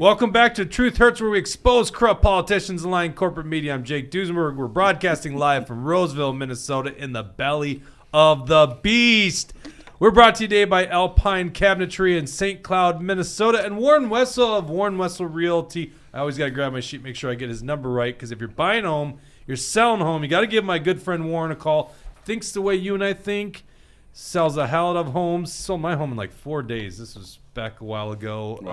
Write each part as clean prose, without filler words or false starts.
Welcome back to Truth Hurts, where we expose corrupt politicians and lying corporate media. I'm Jake Duesenberg. We're broadcasting live from Roseville, Minnesota, in the belly of the beast. We're brought to you today by Alpine Cabinetry in St. Cloud, Minnesota, and Warren Wessel of Warren Wessel Realty. I always got to grab my sheet, make sure I get his number right, because if you're buying home, you're selling home, you got to give my good friend Warren a call. Thinks the way you and I think, sells a hell of homes. Sold my home in like 4 days. This was back a while ago, in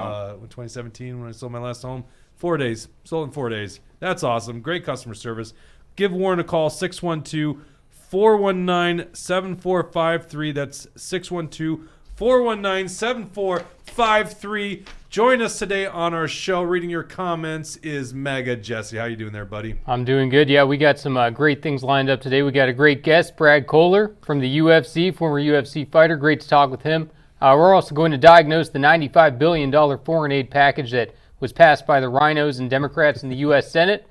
2017 when I sold my last home. 4 days. Sold in 4 days. That's awesome. Great customer service. Give Warren a call, 612-419-7453. That's 612-419-7453. Join us today on our show. Reading your comments is MAGA Jesse. How you doing there, buddy? I'm doing good. Yeah, we got some great things lined up today. We got a great guest, Brad Kohler from the UFC, former UFC fighter. Great to talk with him. We're also going to diagnose the $95 billion foreign aid package that was passed by the Rhinos and Democrats in the U.S. Senate.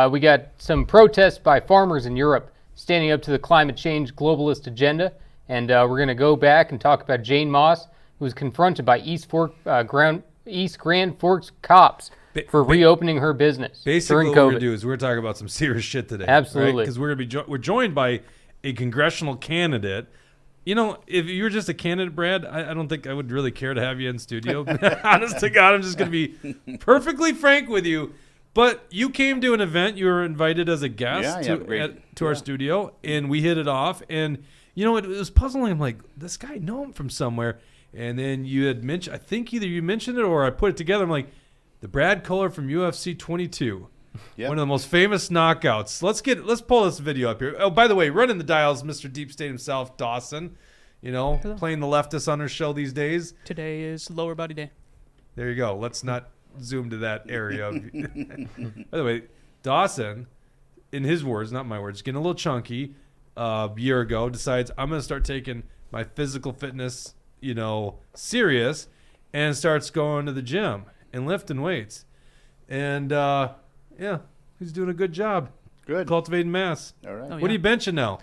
We got some protests by farmers in Europe standing up to the climate change globalist agenda. And we're going to go back and talk about Jane Moss, who was confronted by East Grand Forks cops for reopening her business Basically, during what COVID. we're going to do is we're talking about some serious shit today. Absolutely. Because we're going to be we're joined by a congressional candidate. You know, if you were just a candidate, Brad, I don't think I would really care to have you in studio. Honest to God, I'm just going to be perfectly frank with you. But you came to an event. You were invited as a guest to our studio, and we hit it off. And, you know, it was puzzling. I'm like, this guy, know him from somewhere. And then you had mentioned, I think either you mentioned it or I put it together. I'm like, the Brad Kohler from UFC 22. Yep. One of the most famous knockouts. Let's pull this video up here. Oh, by the way, running the dials, Mr. Deep State himself, Dawson. You know, Hello. Playing the leftist on our show these days. Today is lower body day. There you go. Let's not zoom to that area. By the way, Dawson, in his words, not my words, getting a little chunky a year ago, decides I'm going to start taking my physical fitness, serious, and starts going to the gym and lifting weights. And, he's doing a good job. Good. Cultivating mass. All right. What are you benching now?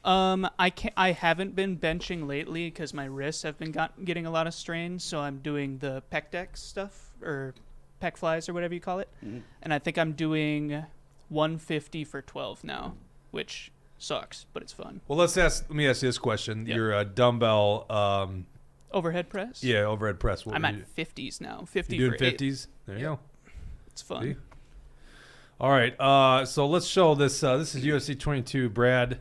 I haven't been benching lately because my wrists have been getting a lot of strain. So I'm doing the pec deck stuff or pec flies or whatever you call it. Mm-hmm. And I think I'm doing 150 for 12 now, which sucks, but it's fun. Well, let me ask you this question. Yep. Your dumbbell Overhead press? Yeah, overhead press. I'm at 50s now. 50 You're for doing 8. 50s? There you go. It's fun. See? All right. So let's show this. This is UFC 22, Brad.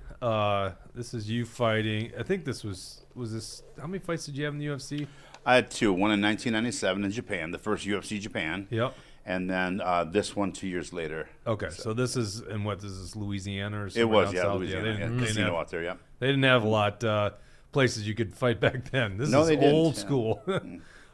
This is you fighting. I think this was this. How many fights did you have in the UFC? I had two. One in 1997 in Japan, the first UFC Japan. Yep. And then this one 2 years later. Okay. So this is in what? This is Louisiana or something? It was, They Louisiana. didn't Casino have, out there, yeah. They didn't have a lot places you could fight back then. This is they didn't, old school.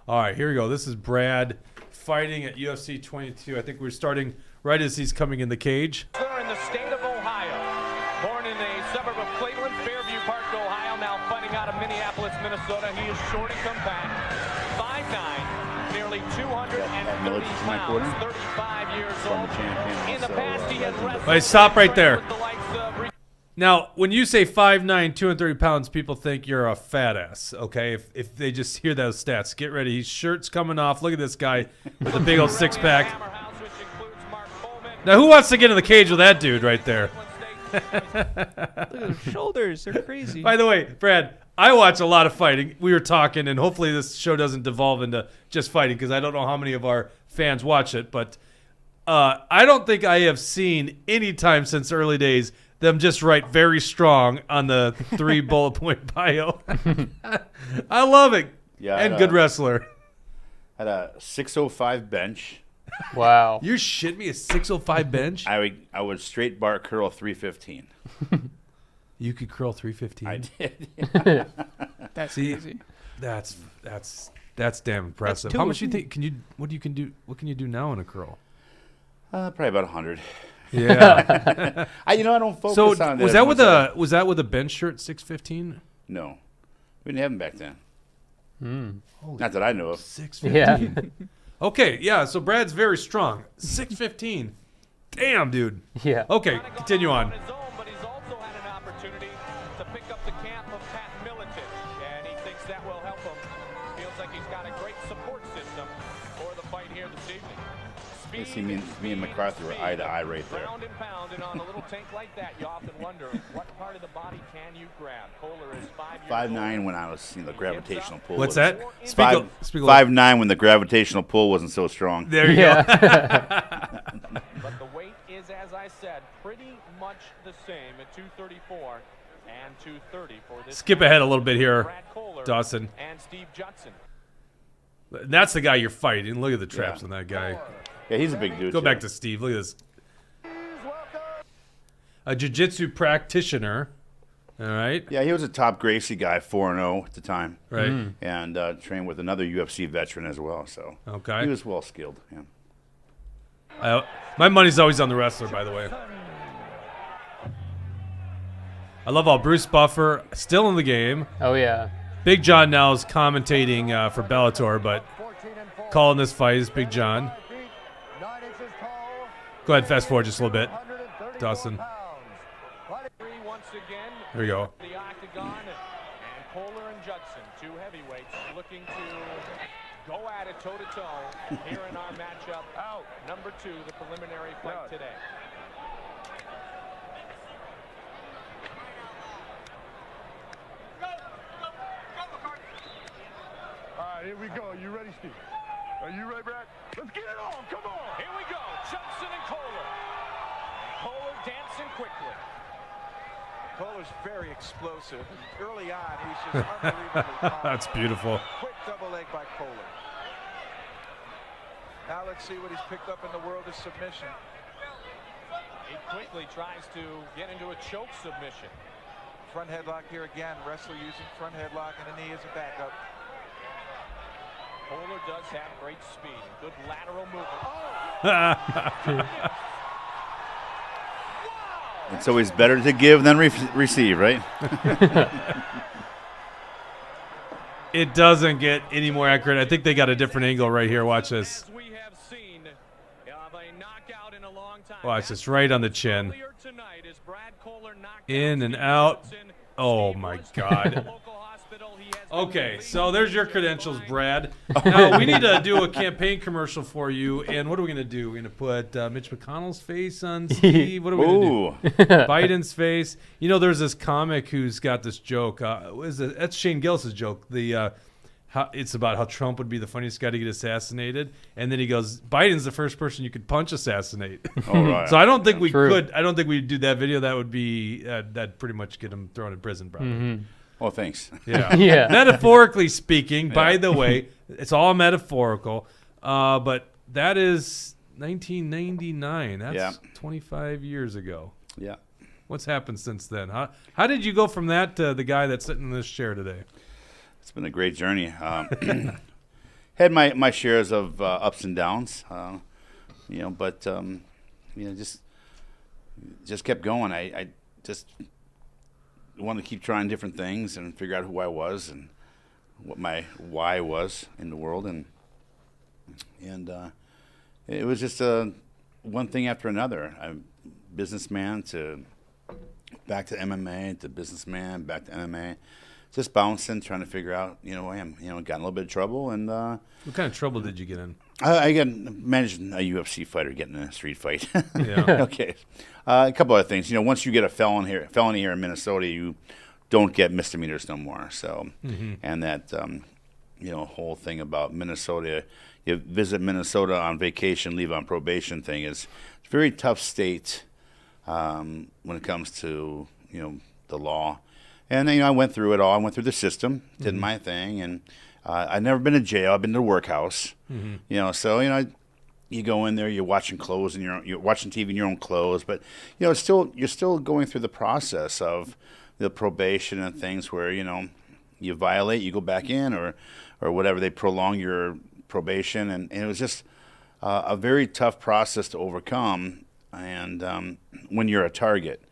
All right, here we go. This is Brad fighting at UFC 22. I think we're starting right as he's coming in the cage. In the state of Ohio, born in a suburb of Cleveland, Fairview Park, Ohio, now fighting out of Minneapolis, Minnesota. He is short and compact, 5'9", nearly 230 pounds, 35 years old. In the past, he has wrestled. Wait, stop right there. Now, when you say 5'9", 230 pounds, people think you're a fat ass, okay? If they just hear those stats, get ready. His shirt's coming off. Look at this guy with a big old six-pack. Now, who wants to get in the cage with that dude right there? Look at those shoulders. They're crazy. By the way, Brad, I watch a lot of fighting. We were talking, and hopefully this show doesn't devolve into just fighting because I don't know how many of our fans watch it, but I don't think I have seen any time since early days them just write very strong on the 3 bullet point bio. I love it. Yeah, and good wrestler. Had a 605 bench. Wow. You're shitting me, a 605 bench? I would straight bar curl 315. You could curl 315? I did. That's crazy. That's damn impressive. That's How much do you think what can you do now in a curl? Probably about 100. Yeah. I don't focus So on that. was that with a bench shirt 615? No. We didn't have them back then. Holy Not that I know of. 615. Yeah. Okay, yeah, so Brad's very strong. 615. Damn, dude. Yeah. Okay, continue on. But he's also had an opportunity to pick up the camp of Pat Miletich, and he thinks that will help him. Feels like he's got a great support system for the fight here this evening. You see me and McCarthy were eye to eye right there. Ground and pound, and on a little tank like that, you often wonder what part of the body can you grab. Kohler is 5 years 5'9" when I was, the gravitational pull. What's was- that? Five, speak 5'9" when the gravitational pull wasn't so strong. There you go. But the weight is, as I said, pretty much the same at 234 and 230 for this. Skip ahead a little bit here, Brad Kohler Dawson. and Steve Judson. That's the guy you're fighting. Look at the traps Yeah. on that guy. Yeah, he's a big dude. Go too. back to Steve. Look at this. A jiu-jitsu practitioner. All right. Yeah, he was a top Gracie guy, 4-0 at the time. Right. And trained with another UFC veteran as well. So Okay. he was well skilled. Yeah. My money's always on the wrestler, by the way. I love how Bruce Buffer still in the game. Oh, yeah. Big John now is commentating for Bellator, but calling this fight is Big John. Go ahead, fast forward just a little bit, Dawson. Once again, There you go. the octagon, and Kohler and Judson, two heavyweights, looking to go at it toe-to-toe here in our matchup. Number 2, the preliminary fight today. All right, here we go. You ready, Steve? Are you ready, Brad? Let's get it on. Come on. Here we go, Judson and Kohler. Kohler dancing quickly. Kohler's very explosive. Early on, he's just unbelievably calm. That's beautiful. Quick double leg by Kohler. Now let's see what he's picked up in the world of submission. He quickly tries to get into a choke submission. Front headlock here again. Wrestler using front headlock and a knee as a backup. Kohler does have great speed and good lateral movement. It's always better to give than receive, right? It doesn't get any more accurate. I think they got a different angle right here. Watch this. As we have seen of a knockout in a long time. Watch this, right on the chin. Earlier tonight, as Brad Kohler knocked In out and Steve out. Judson, Oh, Steve my was God. taken to the local hospital. He has been Okay, released so there's your from the credentials, line. Brad. Now, we need to do a campaign commercial for you. And what are we going to do? We're going to put Mitch McConnell's face on Steve. What are we going to do? Ooh. Biden's face. You know, there's this comic who's got this joke. That's Shane Gillis' joke. It's about how Trump would be the funniest guy to get assassinated, and then he goes, "Biden's the first person you could punch assassinate." All right. So I don't think we True. could. I don't think we'd do that video. That would be that'd pretty much get him thrown in prison, probably. Oh, thanks. Yeah. Yeah. Metaphorically speaking, by the way, it's all metaphorical. But that is 1999. That's Yeah. 25 years ago. Yeah. What's happened since then? How did you go from that to the guy that's sitting in this chair today? It's been a great journey. Had my shares of ups and downs, but just kept going. I just wanted to keep trying different things and figure out who I was and what my why was in the world, and it was just one thing after another. I'm businessman to back to MMA to businessman back to MMA. Just bouncing, trying to figure out, I am, got in a little bit of trouble, and What kind of trouble did you get in? I managed a UFC fighter getting in a street fight. Yeah. Okay, a couple other things. Once you get a felony here in Minnesota, you don't get misdemeanors no more. So, and that whole thing about Minnesota, you visit Minnesota on vacation, leave on probation thing is it's a very tough state when it comes to the law. And I went through it all. I went through the system, did my thing, and I've never been to jail. I've been to the workhouse. So you go in there, you're watching clothes, and you're watching TV in your own clothes. But you're still going through the process of the probation and things where you violate, you go back in, or whatever. They prolong your probation, and it was just a very tough process to overcome. And when you're a target,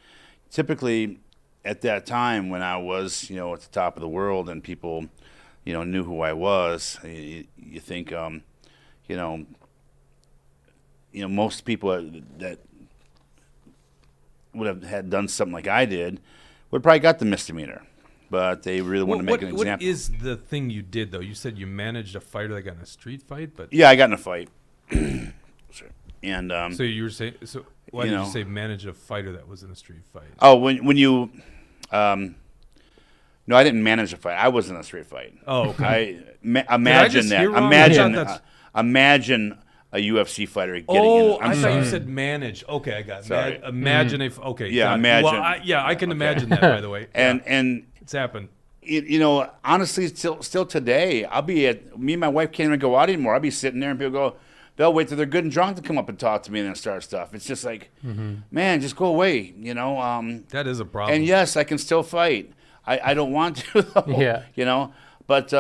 typically. At that time, when I was, at the top of the world, and people, knew who I was, you think, most people that would have had done something like I did would probably got the misdemeanor, but they really wanted to make an example. What is the thing you did, though? You said you managed a fighter that got in a street fight, but Yeah, I got in a fight. And So you were saying, so why you did know. you say manage a fighter that was in a street fight? oh, when you, no, I didn't manage a fight. I was in a street fight. Oh, okay. Imagine just that. hear wrong? Imagine, I thought imagine a UFC fighter getting. Oh, I'm I thought sorry. you said manage. Okay, I got it. Sorry. Imagine okay. Yeah, got it. imagine. Well, I can imagine that, by the way. And Yeah, and it's happened. you know, honestly, still today, I'll be at. Me and my wife can't even go out anymore. I'll be sitting there and people go, they'll wait till they're good and drunk to come up and talk to me and then start stuff. It's just like, man, just go away. You know. That is a problem. And yes, I can still fight. I don't want to, though, Yeah. you know. But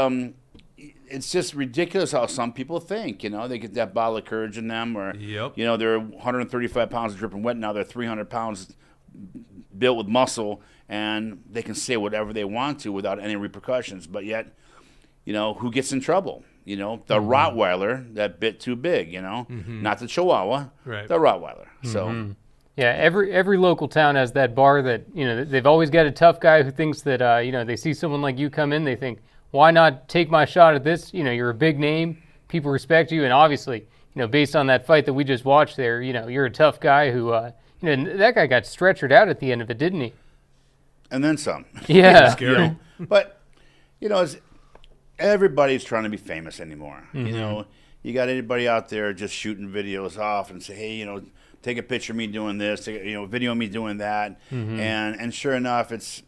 it's just ridiculous how some people think, you know. They get that bottle of courage in them, or, Yep. you know, they're 135 pounds of dripping wet. Now they're 300 pounds built with muscle, and they can say whatever they want to without any repercussions. But yet, you know, who gets in trouble? You know, the Rottweiler that bit too big, you know. Not the Chihuahua, Right. the Rottweiler. So... Yeah, every local town has that bar that, you know, they've always got a tough guy who thinks that, you know, they see someone like you come in, they think, why not take my shot at this? You know, you're a big name, people respect you, and obviously, you know, based on that fight that we just watched there, you know, you're a tough guy who, you know, that guy got stretchered out at the end of it, didn't he? And then some. Yeah. Scary. But, you know, everybody's trying to be famous anymore. You know, you got anybody out there just shooting videos off and say, hey, you know, take a picture of me doing this, video of me doing that. And sure enough, it's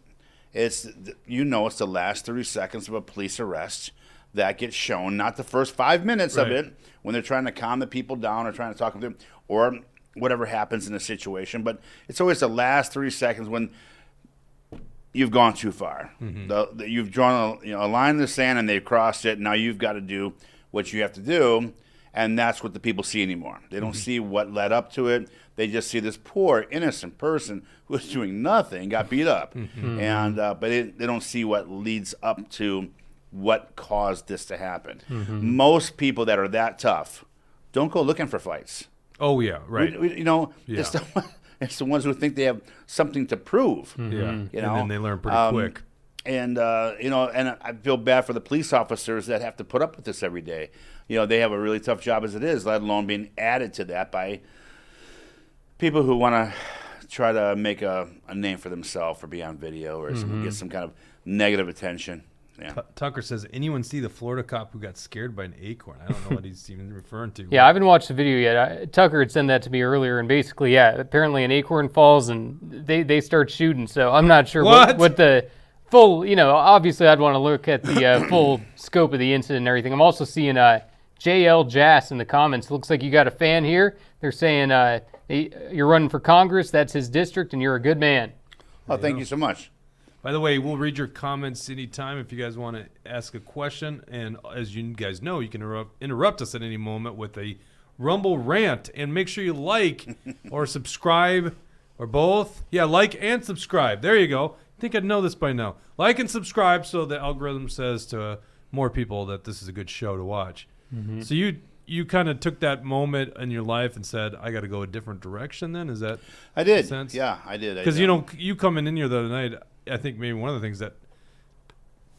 the last 30 seconds of a police arrest that gets shown, not the first 5 minutes of Right. it when they're trying to calm the people down or trying to talk to them or whatever happens in the situation. But it's always the last 3 seconds when you've gone too far. You've drawn a line in the sand and they've crossed it. Now you've got to do what you have to do, and that's what the people see anymore. They don't see what led up to it. They just see this poor, innocent person who was doing nothing, got beat up. And but they don't see what leads up to what caused this to happen. Most people that are that tough don't go looking for fights. Oh, yeah, right. You know, Yeah. it's the ones who think they have something to prove. Yeah. You And know? then they learn pretty quick. And, you know, and I feel bad for the police officers that have to put up with this every day. You know, they have a really tough job as it is, let alone being added to that by people who want to try to make a name for themselves or be on video or get some kind of negative attention. Yeah. Tucker says, anyone see the Florida cop who got scared by an acorn? I don't know what he's even referring to. Yeah, I haven't watched the video yet. Tucker had sent that to me earlier, and basically, yeah, apparently an acorn falls and they start shooting. So I'm not sure what the full, you know, obviously I'd want to look at the full scope of the incident and everything. I'm also seeing JL Jass in the comments. Looks like you got a fan here. They're saying you're running for Congress. That's his district, and you're a good man. Oh, thank you so much. By the way, we'll read your comments anytime if you guys want to ask a question. And as you guys know, you can interrupt us at any moment with a Rumble rant. And make sure you like or subscribe or both. Yeah, like and subscribe. There you go. I think I'd know this by now. Like and subscribe so the algorithm says to more people that this is a good show to watch. So you kind of took that moment in your life and said, I got to go a different direction then? Is that I did. sense? Yeah, I did. Because, you know, you coming in here the other night, I think maybe one of the things that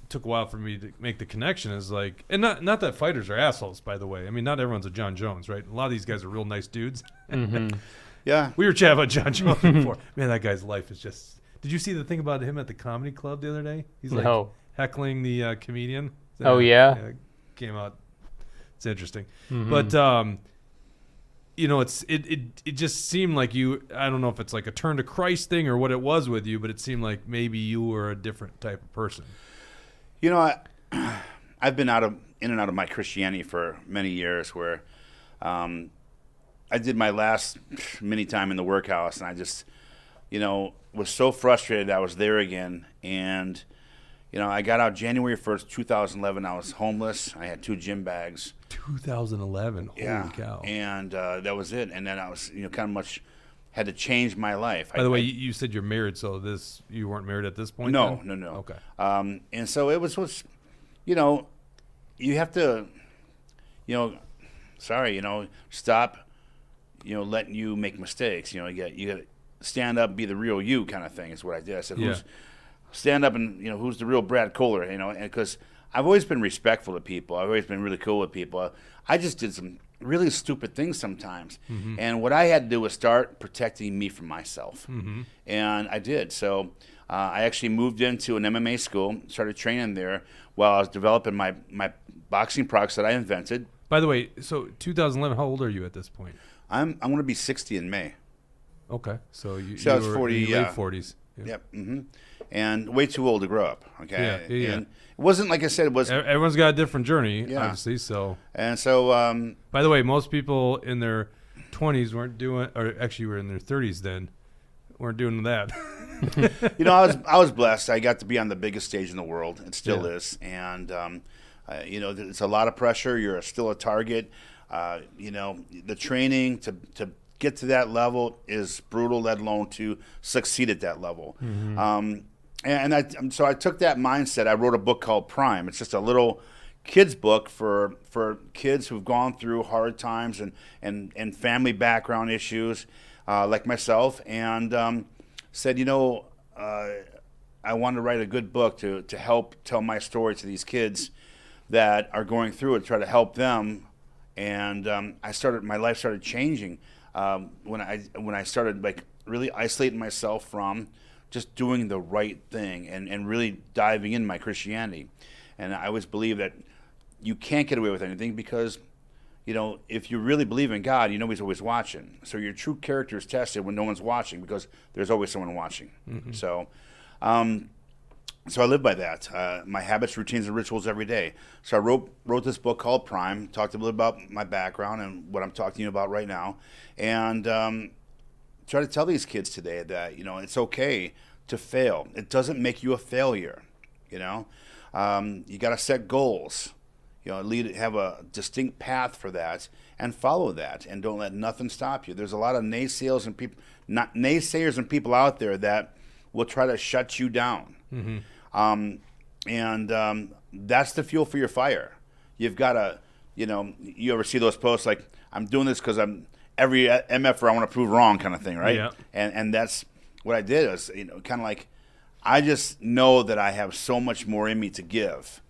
took a while for me to make the connection is like, and not that fighters are assholes, by the way. I mean, not everyone's a John Jones, right? A lot of these guys are real nice dudes. Yeah. We were chatting about John Jones before. Man, that guy's life is just. Did you see the thing about him at the comedy club the other day? He's like heckling the comedian. Oh, yeah? It came out. It's interesting. But, you know, it just seemed like you, I don't know if it's like a turn to Christ thing or what it was with you, but it seemed like maybe you were a different type of person. You know, I've been in and out of my Christianity for many years where I did my last mini time in the workhouse, and I just, you know, was so frustrated I was there again. And, you know, I got out January 1st, 2011. I was homeless. I had 2 gym bags. 2011. Holy cow. And that was it. And then I was, you know, kind of much had to change my life. By the way, you said you're married, so you weren't married at this point? No. Okay. And so it was, you know, you have to, you know, stop, you know, letting you make mistakes. You know, you got to stand up, be the real you kind of thing is what I did. I said, stand up and, you know, who's the real Brad Kohler, you know, and because I've always been respectful to people. I've always been really cool with people. I just did some really stupid things sometimes. And what I had to do was start protecting me from myself. And I did. So I actually moved into an MMA school, started training there while I was developing my boxing products that I invented. By the way, so 2011, how old are you at this point? I'm going to be 60 in May. Okay, so So I was were 40, in your yeah. late 40s. Yeah. Yep. And way too old to grow up. Okay. Yeah. And it wasn't, like I said, it was. Everyone's got a different journey, Yeah. obviously. So, And so, by the way, most people in their 20s weren't doing, or actually were in their 30s then, weren't doing that. I was blessed. I got to be on the biggest stage in the world. It still Yeah. is. And, it's a lot of pressure. You're still a target. The training to get to that level is brutal, let alone to succeed at that level. So I took that mindset. I wrote a book called Prime. It's just a little kids book for kids who've gone through hard times and family background issues like myself, and said, I want to write a good book to help tell my story to these kids that are going through it, try to help them. And my life started changing when I started like really isolating myself from just doing the right thing and really diving in my Christianity. And I always believe that you can't get away with anything because, if you really believe in God, He's always watching. So your true character is tested when no one's watching because there's always someone watching. So I live by that. My habits, routines, and rituals every day. So I wrote this book called Prime, talked a little about my background and what I'm talking to you about right now, and try to tell these kids today that, it's okay to fail. It doesn't make you a failure, You got to set goals, have a distinct path for that and follow that, and don't let nothing stop you. There's a lot of naysayers and people out there that will try to shut you down. That's the fuel for your fire. You've got to, you ever see those posts like, I'm doing this because I'm every MFer I want to prove wrong kind of thing, right? Yeah. And that's what I did. Was kind of like, I just know that I have so much more in me to give,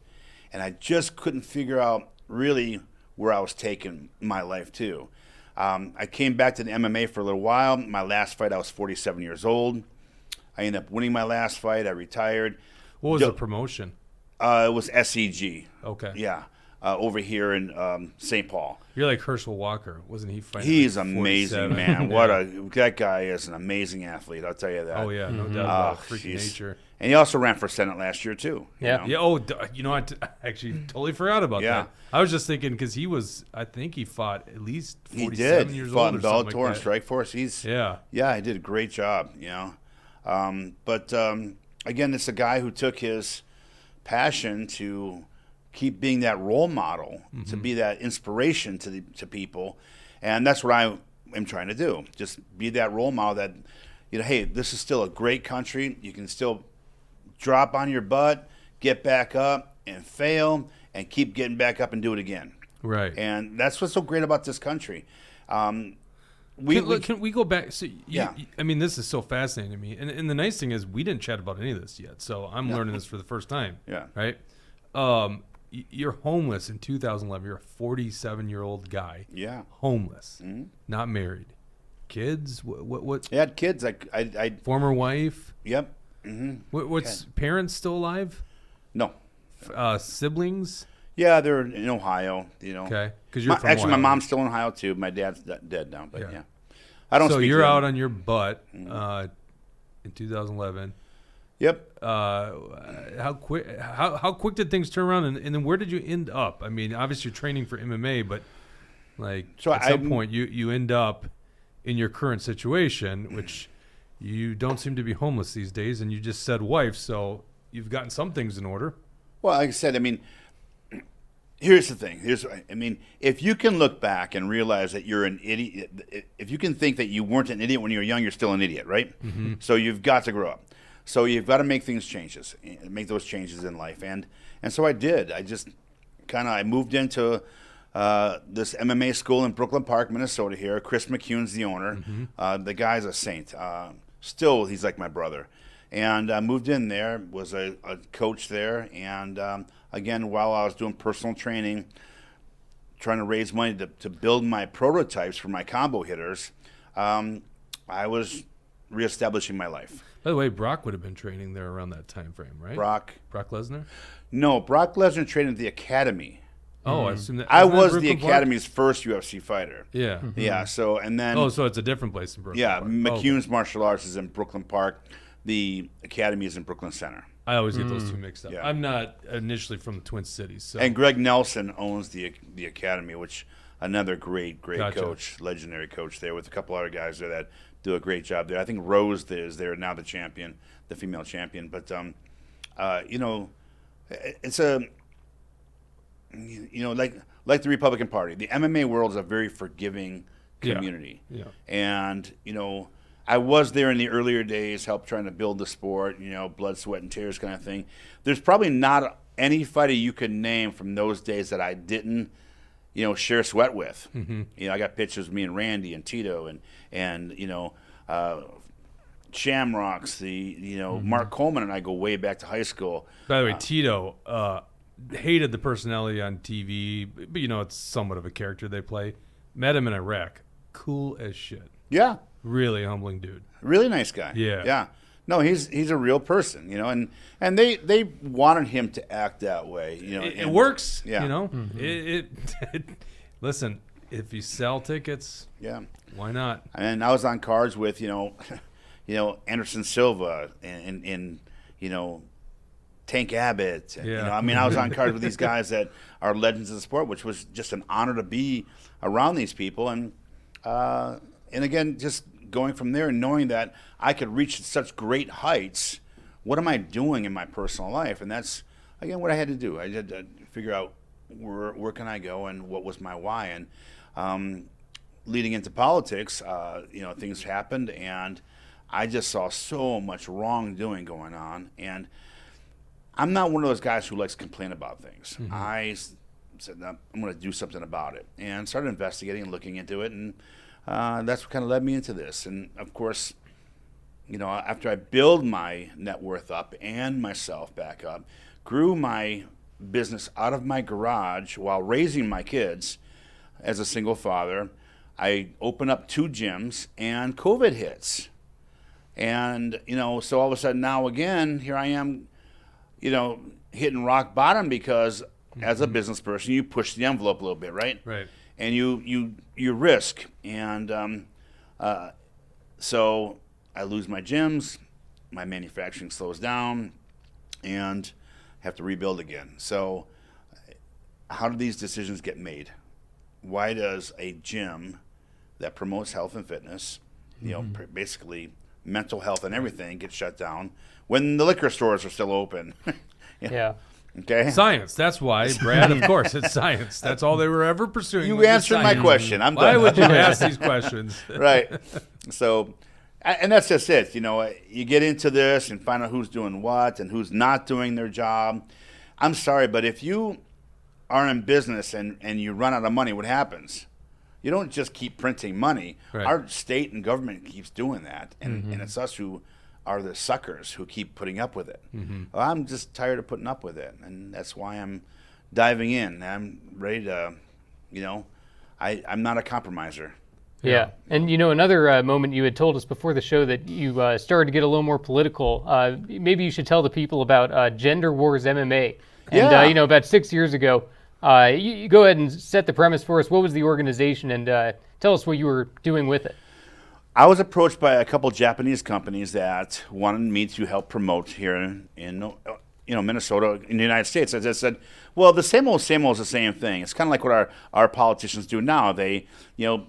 and I just couldn't figure out really where I was taking my life to. I came back to the MMA for a little while. My last fight, I was 47 years old. I ended up winning my last fight. I retired. What was the promotion? It was SEG. Okay. Yeah, over here in St. Paul. You're like Herschel Walker, wasn't he fighting? He's like amazing, 47? man. That guy is an amazing athlete. I'll tell you that. Oh yeah, no doubt about it. Freaking Jeez. nature. And he also ran for Senate last year too. Yeah. Yeah. Oh, I actually totally forgot about Yeah. that. I was just thinking because I think he fought at least He 47 did. years Fought old in or something Bellator like and that. Strikeforce. Yeah. He did a great job. But again, it's a guy who took his passion to keep being that role model, to be that inspiration to people, and that's what I am trying to do. Just be that role model that, hey, this is still a great country. You can still drop on your butt, get back up, and fail, and keep getting back up and do it again. Right. And that's what's so great about this country. Can we go back? So Yeah. I mean, this is so fascinating to me. And the nice thing is we didn't chat about any of this yet. So I'm learning this for the first time. Yeah. Right? You're homeless in 2011. You're a 47-year-old guy. Yeah. Homeless. Not married. Kids? What? I had kids. I Former wife? yep. What's parents still alive? No. Siblings? Yeah, they're in Ohio. Okay. Because you're from Actually, my Ohio. mom's still in Ohio too. My dad's dead now, but Yeah. yeah. I don't. So speak you're to them. out on your butt in 2011. Yep. How quick did things turn around, and then where did you end up? I mean, obviously you're training for MMA, but like So at some point you end up in your current situation, which you don't seem to be homeless these days, and you just said wife, so you've gotten some things in order. Well, like I said, I mean, here's the thing. If you can look back and realize that you're an idiot, if you can think that you weren't an idiot when you were young, you're still an idiot, right? So you've got to grow up. So you've got to make those changes in life, and so I did. I just I moved into this MMA school in Brooklyn Park, Minnesota. Here, Chris McCune's the owner. The guy's a saint. Still, he's like my brother. And I moved in there, was a coach there, and again, while I was doing personal training, trying to raise money to build my prototypes for my combo hitters, I was reestablishing my life. By the way, Brock would have been training there around that time frame, right? Brock Lesnar? No, Brock Lesnar trained at the Academy. Oh, I assume that. I isn't that was the Brooklyn Park? Academy's first UFC fighter. Yeah. Yeah, so, and then... Oh, so it's a different place in Brooklyn yeah, Park. McCune's Martial Arts is in Brooklyn Park. The Academy is in Brooklyn Center. I always get those two mixed up. Yeah. I'm not initially from the Twin Cities. So. And Greg Nelson owns the Academy, which another great Gotcha. coach, legendary coach there with a couple other guys there that do a great job there. I think Rose is there now, the champion, the female champion. But, you know, it's a, you know, like the Republican Party. The MMA world is a very forgiving community. Yeah. And, you know, I was there in the earlier days, helped trying to build the sport, you know, blood, sweat, and tears kind of thing. There's probably not any fighter you could name from those days that I didn't, you know, share sweat with. Mm-hmm. You know, I got pictures of me and Randy and Tito and you know, Shamrocks, Mark Coleman and I go way back to high school. By the way, Tito hated the personality on TV, but you know, it's somewhat of a character they play. Met him in Iraq. Cool as shit. Yeah. Really humbling dude. Really nice guy. Yeah. Yeah. No, he's a real person, you know, and they wanted him to act that way, you know. It works. Yeah. You know, listen, if you sell tickets, Yeah. why not? And I was on cards with, you know, Anderson Silva and you know, Tank Abbott. And, Yeah. You know, I mean, I was on cards with these guys that are legends of the sport, which was just an honor to be around these people. And again, just going from there and knowing that I could reach such great heights, what am I doing in my personal life? And that's, again, what I had to do. I had to figure out where can I go and what was my why. And leading into politics, you know, things happened, and I just saw so much wrongdoing going on. And I'm not one of those guys who likes to complain about things. Mm-hmm. I said, I'm going to do something about it, and started investigating and looking into it, and that's what kind of led me into this. And, of course, you know, after I build my net worth up and myself back up, grew my business out of my garage while raising my kids as a single father, I opened up 2 gyms, and COVID hits. And, you know, so all of a sudden now again, here I am, you know, hitting rock bottom because as a business person, you push the envelope a little bit, right? Right. And you risk. And so I lose my gyms, my manufacturing slows down, and have to rebuild again. So how do these decisions get made? Why does a gym that promotes health and fitness, you know, basically mental health and everything, get shut down when the liquor stores are still open? Yeah. Okay. Science. That's why, Brad. Of course, it's science. That's all they were ever pursuing. You was answered my science. question. I'm Why done. would you ask these questions? Right. So, and that's just it. You know, you get into this and find out who's doing what and who's not doing their job. I'm sorry, but if you are in business and you run out of money, what happens? You don't just keep printing money. Right. Our state and government keeps doing that, and it's us who are the suckers who keep putting up with it. Well, I'm just tired of putting up with it, and that's why I'm diving in. I'm ready to, you know, I'm not a compromiser. Yeah. And, you know, another moment you had told us before the show that you started to get a little more political. Maybe you should tell the people about Gender Wars MMA. And, Yeah. you know, about 6 years ago, you go ahead and set the premise for us. What was the organization? And tell us what you were doing with it. I was approached by a couple Japanese companies that wanted me to help promote here in you know, Minnesota, in the United States. As I said, well, the same old is the same thing. It's kind of like what our politicians do now. They, you know,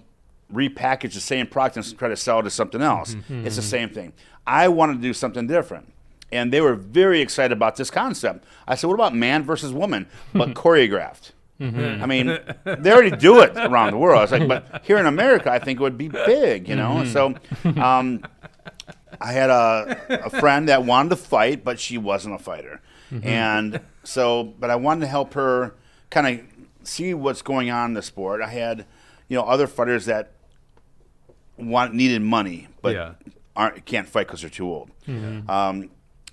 repackage the same product and try to sell it as something else. It's the same thing. I wanted to do something different. And they were very excited about this concept. I said, what about man versus woman, but choreographed? I mean, they already do it around the world. I was like, but here in America, I think it would be big, you know? So I had a friend that wanted to fight, but she wasn't a fighter. And so, but I wanted to help her kind of see what's going on in the sport. I had, you know, other fighters that needed money, but can't fight because they're too old.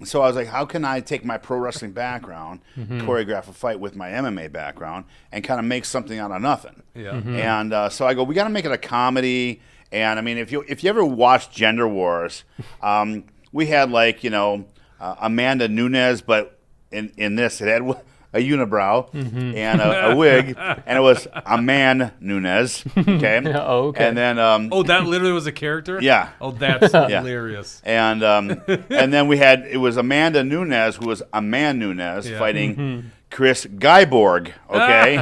so I was like, how can I take my pro wrestling background, choreograph a fight with my MMA background, and kind of make something out of nothing? Yeah. And so I go, we got to make it a comedy. And I mean, if you ever watched Gender Wars, we had like Amanda Nunes, but in this it had a unibrow and a wig, and it was a man Nunes. Okay. Oh, okay. And then Oh, that literally was a character? Yeah. Oh, that's hilarious. and then it was Amanda Nunes, who was a man Nunes, fighting Chris Guyborg. Okay.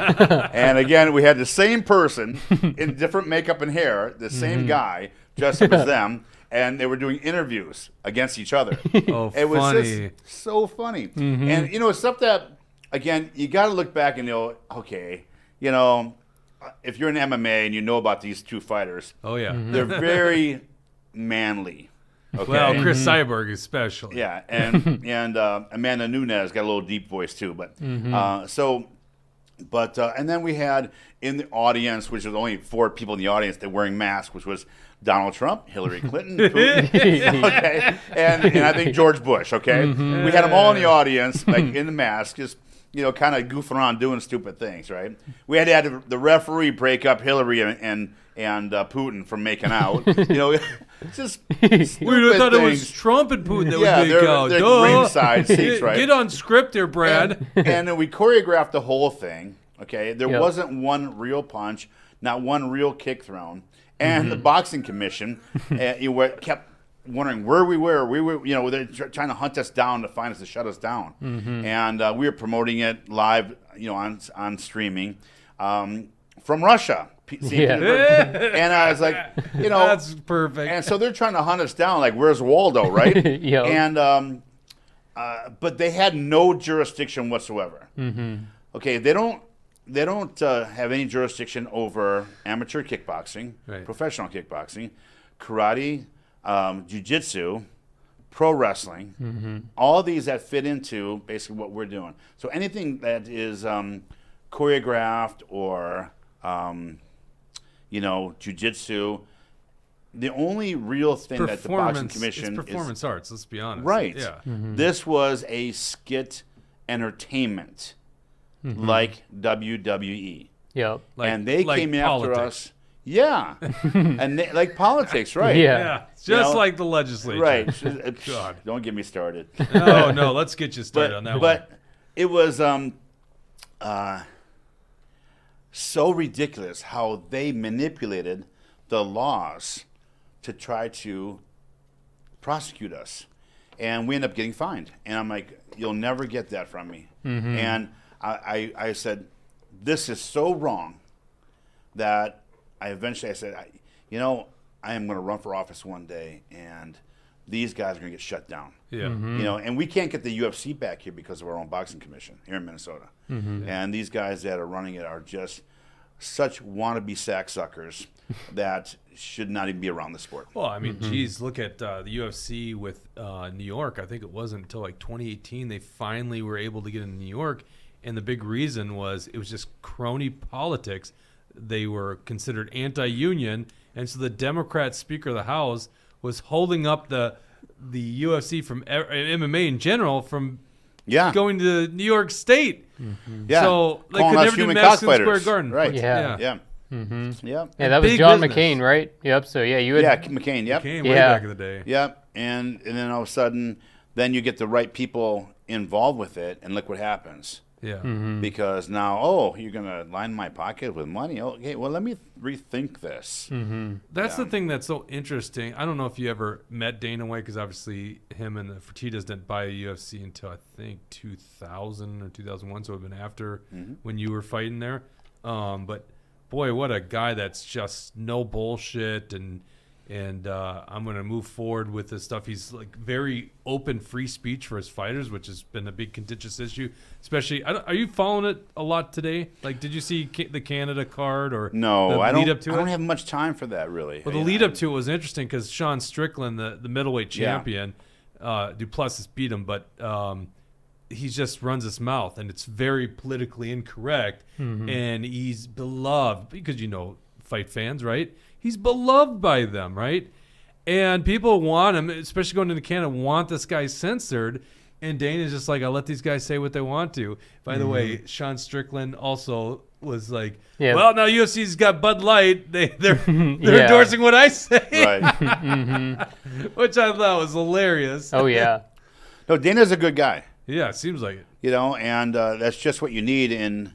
And again, we had the same person in different makeup and hair, the same guy dressed up as them, and they were doing interviews against each other. Oh, It was funny. just so funny. And stuff that, again, you got to look back and okay, if you're in MMA and you know about these two fighters, Oh, yeah. they're very manly. Okay. Well, Chris Cyborg especially. Yeah, and Amanda Nunes got a little deep voice too, but and then we had in the audience, which was only 4 people in the audience that were wearing masks, which was Donald Trump, Hillary Clinton, Putin, okay, and I think George Bush. Okay, we had them all in the audience, like in the mask, just kind of goofing around doing stupid things. Right? We had to have the referee break up Hillary and Putin from making out. Just We thought it was Trump and Putin that would make out. they're Duh. ringside seats, right? Get on script there, Brad. And then we choreographed the whole thing. Okay, there Yep. wasn't one real punch, not one real kick thrown, and the boxing commission kept wondering where we were. We were, they're trying to hunt us down to find us to shut us down, and we were promoting it live, on streaming from Russia. And I was like, That's perfect. and so they're trying to hunt us down, like, where's Waldo, right? Yep. And but they had no jurisdiction whatsoever. Okay, they don't have any jurisdiction over amateur kickboxing, Right. professional kickboxing, karate, jiu-jitsu, pro wrestling, all these that fit into basically what we're doing. So anything that is choreographed or jiu-jitsu, the only real thing that the boxing commission it's performance is arts, let's be honest. right. Yeah. This was a skit entertainment, like WWE, Yep. and they like came politics. after us. Yeah, and they, like politics, right? Yeah. Yeah. Just know, like the legislature. right. God. Don't get me started. No, let's get you started on that one. But it was so ridiculous how they manipulated the laws to try to prosecute us, and we end up getting fined. And I'm like, you'll never get that from me. And I said, this is so wrong that I said, I am going to run for office one day, and these guys are going to get shut down. Yeah. And we can't get the UFC back here because of our own boxing commission here in Minnesota. And these guys that are running it are just such wannabe sack suckers that should not even be around the sport. Well, I mean, geez, look at the UFC with New York. I think it wasn't until like 2018 they finally were able to get in New York, and the big reason was it was just crony politics. They were considered anti-union, and so the Democrat Speaker of the House was holding up the UFC from MMA in general from going to New York State. Yeah. So they Calling could us never do human Madison cockfighters. Square Garden. Right. Yeah. Yeah. Yeah, that was Big John business. McCain, right? Yep. So yeah, you had McCain. Yep. Came way Yeah. back in the day. Yep. And then all of a sudden, then you get the right people involved with it, and look what happens. Yeah. Because now, you're going to line my pocket with money? Okay, well, let me rethink this. That's the thing that's so interesting. I don't know if you ever met Dana White, because obviously him and the Fertittas didn't buy a UFC until I think 2000 or 2001, so it would have been after when you were fighting there. But boy, what a guy that's just no bullshit, and I'm going to move forward with this stuff. He's like very open, free speech for his fighters, which has been a big contentious issue. Especially, are you following it a lot today? Like, did you see the Canada card or No, the I lead don't. up to I it? don't have much time for that, really. Well, the lead up to it was interesting because Sean Strickland, the middleweight champion, Duplessis beat him, but he just runs his mouth, and it's very politically incorrect. And he's beloved because fight fans, right? He's beloved by them, right? And people want him, especially going into Canada, want this guy censored. And Dana's just like, I'll let these guys say what they want to. By the way, Sean Strickland also was like, well, now UFC's got Bud Light. They're endorsing what I say. Right. Which I thought was hilarious. Oh, yeah. No, Dana's a good guy. Yeah, it seems like it. You know, and that's just what you need in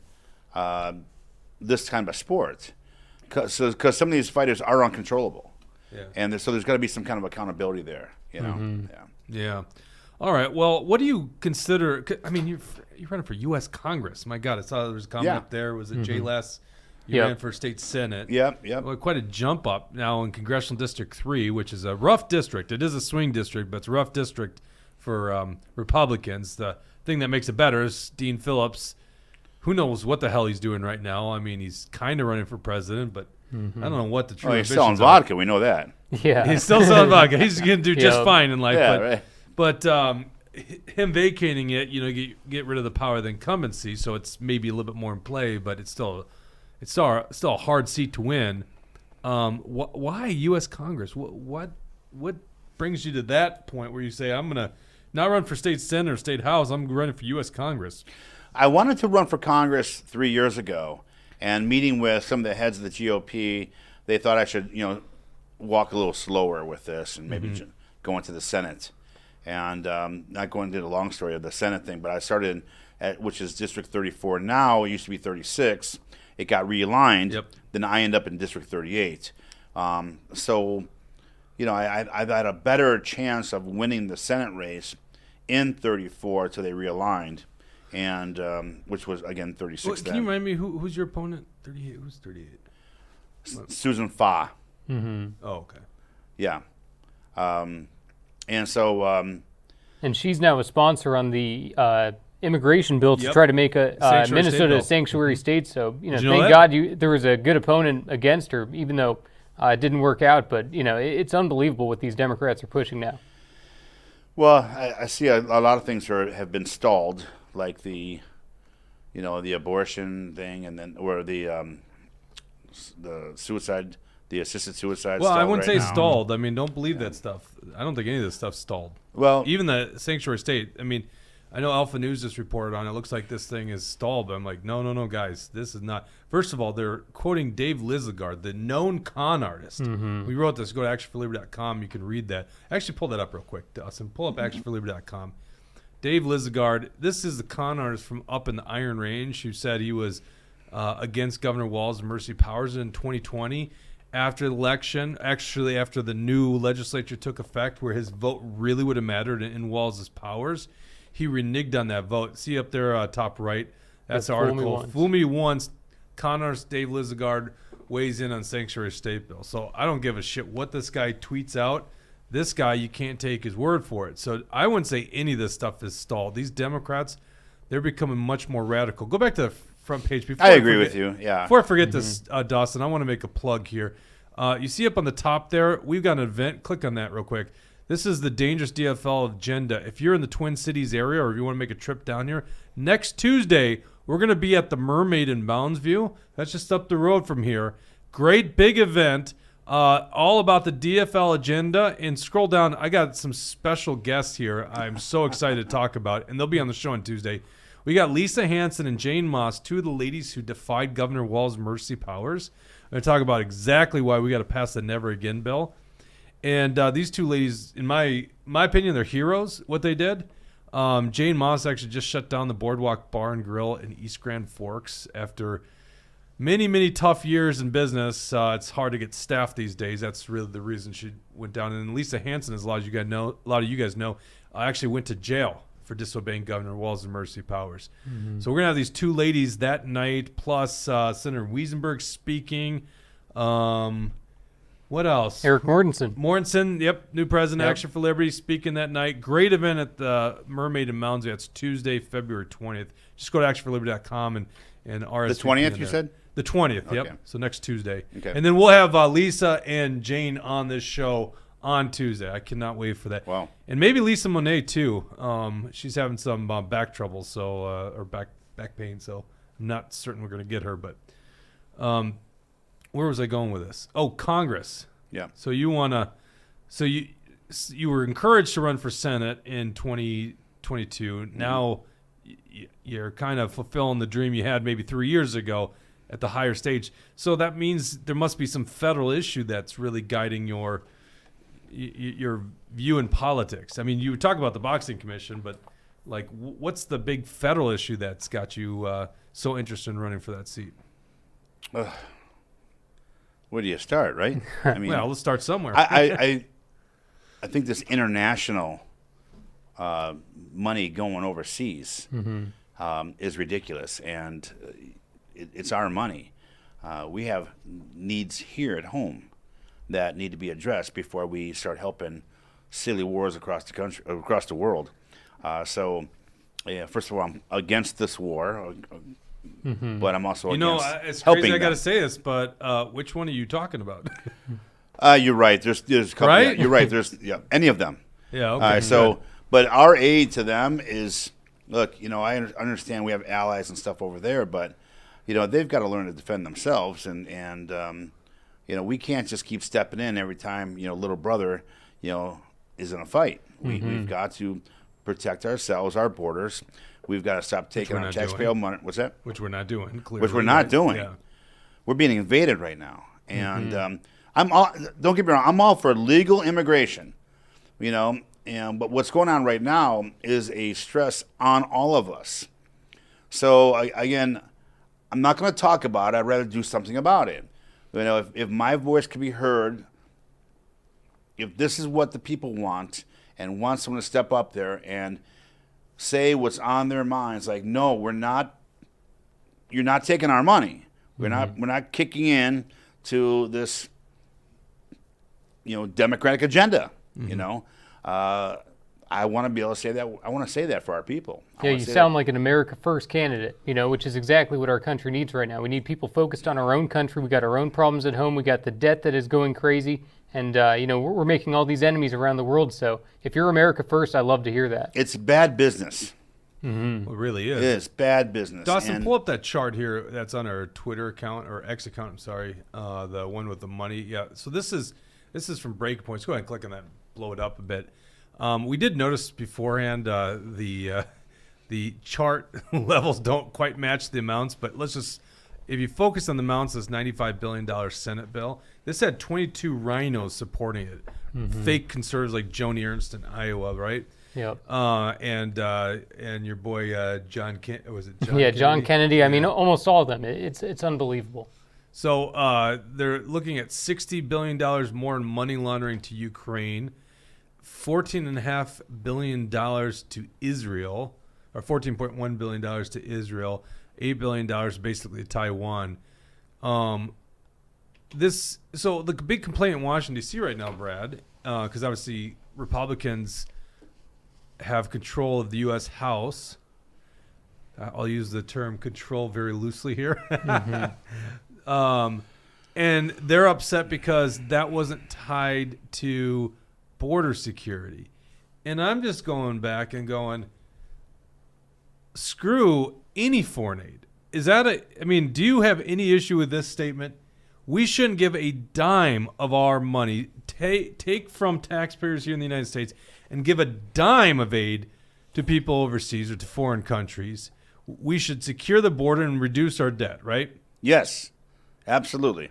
this kind of a sport. Because some of these fighters are uncontrollable. Yeah. And so there's got to be some kind of accountability there, you know. Yeah. All right. Well, what do you consider? I mean, you're running for U.S. Congress. My God, I saw there was a comment up there. Was it Jay Less? You ran for state senate. Yep. Well, quite a jump up now in Congressional District 3, which is a rough district. It is a swing district, but it's a rough district for Republicans. The thing that makes it better is Dean Phillips. Who knows what the hell he's doing right now? I mean, he's kind of running for president, but I don't know what the true he's ambitions selling are. vodka. We know that. Yeah. He's still selling vodka. He's going to do just fine in life. Yeah, but, right. But him vacating it, get rid of the power of the incumbency, so it's maybe a little bit more in play, but it's still a hard seat to win. Why U.S. Congress? What brings you to that point where you say, I'm going to not run for state senate or state house, I'm running for U.S. Congress? I wanted to run for Congress 3 years ago, and meeting with some of the heads of the GOP, they thought I should, walk a little slower with this and maybe go into the Senate. And not going into the long story of the Senate thing, but I started which is District 34 now. It used to be 36. It got realigned. Yep. Then I end up in District 38. So, I've had a better chance of winning the Senate race in 34 until they realigned. And which was again 36. Well, can you remind me who's your opponent? 38. Who's 38? Susan Fa. Oh, okay. Yeah. And so. And she's now a sponsor on the immigration bill to Yep. try to make a Sanctuary state Minnesota a bill. sanctuary state. So Did you know thank that? God there was a good opponent against her, even though it didn't work out. But it's unbelievable what these Democrats are pushing now. Well, I see a lot of things have been stalled, like the abortion thing, and then or the suicide, the assisted suicide. Well, I stalled wouldn't right say now. stalled. I mean, don't believe that stuff. I don't think any of this stuff's stalled. Well, Even the sanctuary state. I mean, I know Alpha News just reported on it. It looks like this thing is stalled, but I'm like, no, guys, this is not. First of all, they're quoting Dave Lizagard, the known con artist. We wrote this. Go to actionforliberty.com. You can read that. Actually, pull that up real quick, Dustin. Pull up actionforliberty.com. Dave Lizagard, this is the con artist from up in the Iron Range who said he was against Governor Walz and Mercy Powers in 2020 after the election, actually after the new legislature took effect where his vote really would have mattered in Walz's powers. He reneged on that vote. See up there top right? That's the article. Fool Me Once. Con artist Dave Lizagard weighs in on sanctuary state bill. So I don't give a shit what this guy tweets out. This guy, you can't take his word for it. So I wouldn't say any of this stuff is stalled. These Democrats, they're becoming much more radical. Go back to the front page. Before I agree with you. Yeah. Before I forget this, Dawson, I want to make a plug here. You see up on the top there, we've got an event. Click on that real quick. This is the Dangerous DFL agenda. If you're in the Twin Cities area or if you want to make a trip down here, next Tuesday, we're going to be at the Mermaid in Moundsview. That's just up the road from here. Great big event. All about the DFL agenda. And scroll down. I got some special guests here I'm so excited to talk about, and they'll be on the show on Tuesday. We got Lisa Hanson and Jane Moss, two of the ladies who defied Governor Walz's mercy powers. We're going to talk about exactly why we got to pass the Never Again bill. And these two ladies, in my opinion, they're heroes, what they did. Jane Moss actually just shut down the Boardwalk Bar and Grill in East Grand Forks after many, many tough years in business. It's hard to get staff these days. That's really the reason she went down. And Lisa Hanson, as a lot of you guys know, actually went to jail for disobeying Governor Walz's mercy powers. So we're going to have these two ladies that night, plus Senator Wiesenberg speaking. What else? Eric Mortensen, yep, new president, Yep. Action for Liberty, speaking that night. Great event at the Mermaid in Moundsview. That's Tuesday, February 20th. Just go to actionforliberty.com and RSVP. The 20th, in you there. said? The 20th, Okay. yep. So next Tuesday. Okay. And then we'll have Lisa and Jane on this show on Tuesday. I cannot wait for that. Wow. And maybe Lisa Monet, too. She's having some back trouble, or back pain, so I'm not certain we're going to get her. But where was I going with this? Oh, Congress. Yeah. So you want to So you were encouraged to run for Senate in 2022. Now you're kind of fulfilling the dream you had maybe 3 years ago at the higher stage. So that means there must be some federal issue that's really guiding your view in politics. I mean, you talk about the boxing commission, but like, what's the big federal issue that's got you so interested in running for that seat? Where do you start, right? I mean, well, let's start somewhere. I think this international money going overseas is ridiculous, and it's our money. We have needs here at home that need to be addressed before we start helping silly wars across the country, across the world. So, first of all, I'm against this war, but I'm also against it's helping crazy I got to them. say this, but which one are you talking about? You're right. There's a couple. Right? Yeah, you're right. There's any of them. Yeah. Okay. So, but our aid to them is, look, I understand we have allies and stuff over there, but they've got to learn to defend themselves, and we can't just keep stepping in every time little brother is in a fight. We've got to protect ourselves, our borders. We've got to stop taking we're our not taxpayer doing. money. What's that? Which we're not doing. Clearly. Which we're not doing. Yeah. We're being invaded right now, and don't get me wrong. I'm all for legal immigration, but what's going on right now is a stress on all of us. So again, I'm not going to talk about it. I'd rather do something about it. If my voice can be heard, if this is what the people want and want someone to step up there and say what's on their minds, like, no, we're not. You're not taking our money. We're not kicking in to this, democratic agenda. I want to be able to say that. I want to say that for our people. Yeah, you sound like an America First candidate, which is exactly what our country needs right now. We need people focused on our own country. We got our own problems at home. We got the debt that is going crazy. And, we're making all these enemies around the world. So if you're America First, I love to hear that. It's bad business. It really is. It is bad business. Dawson, pull up that chart here that's on our Twitter account, or X account, I'm sorry, the one with the money. Yeah, so this is from Breakpoints. Go ahead and click on that, blow it up a bit. We did notice beforehand the chart levels don't quite match the amounts, but if you focus on the amounts, this $95 billion Senate bill, this had 22 rhinos supporting it. Fake conservatives like Joni Ernst in Iowa, right? Yep. And your boy John was it John? Yeah, Kennedy? John Kennedy. I mean, almost all of them. It's unbelievable. So they're looking at $60 billion more in money laundering to Ukraine, $14.5 billion to Israel, or $14.1 billion to Israel, $8 billion basically to Taiwan. So the big complaint in Washington, D.C. right now, Brad, because obviously Republicans have control of the U.S. House. I'll use the term control very loosely here. And they're upset because that wasn't tied to border security. And I'm just going back and going, screw any foreign aid. Do you have any issue with this statement? We shouldn't give a dime of our money, take from taxpayers here in the United States, and give a dime of aid to people overseas or to foreign countries. We should secure the border and reduce our debt, right? Yes, absolutely.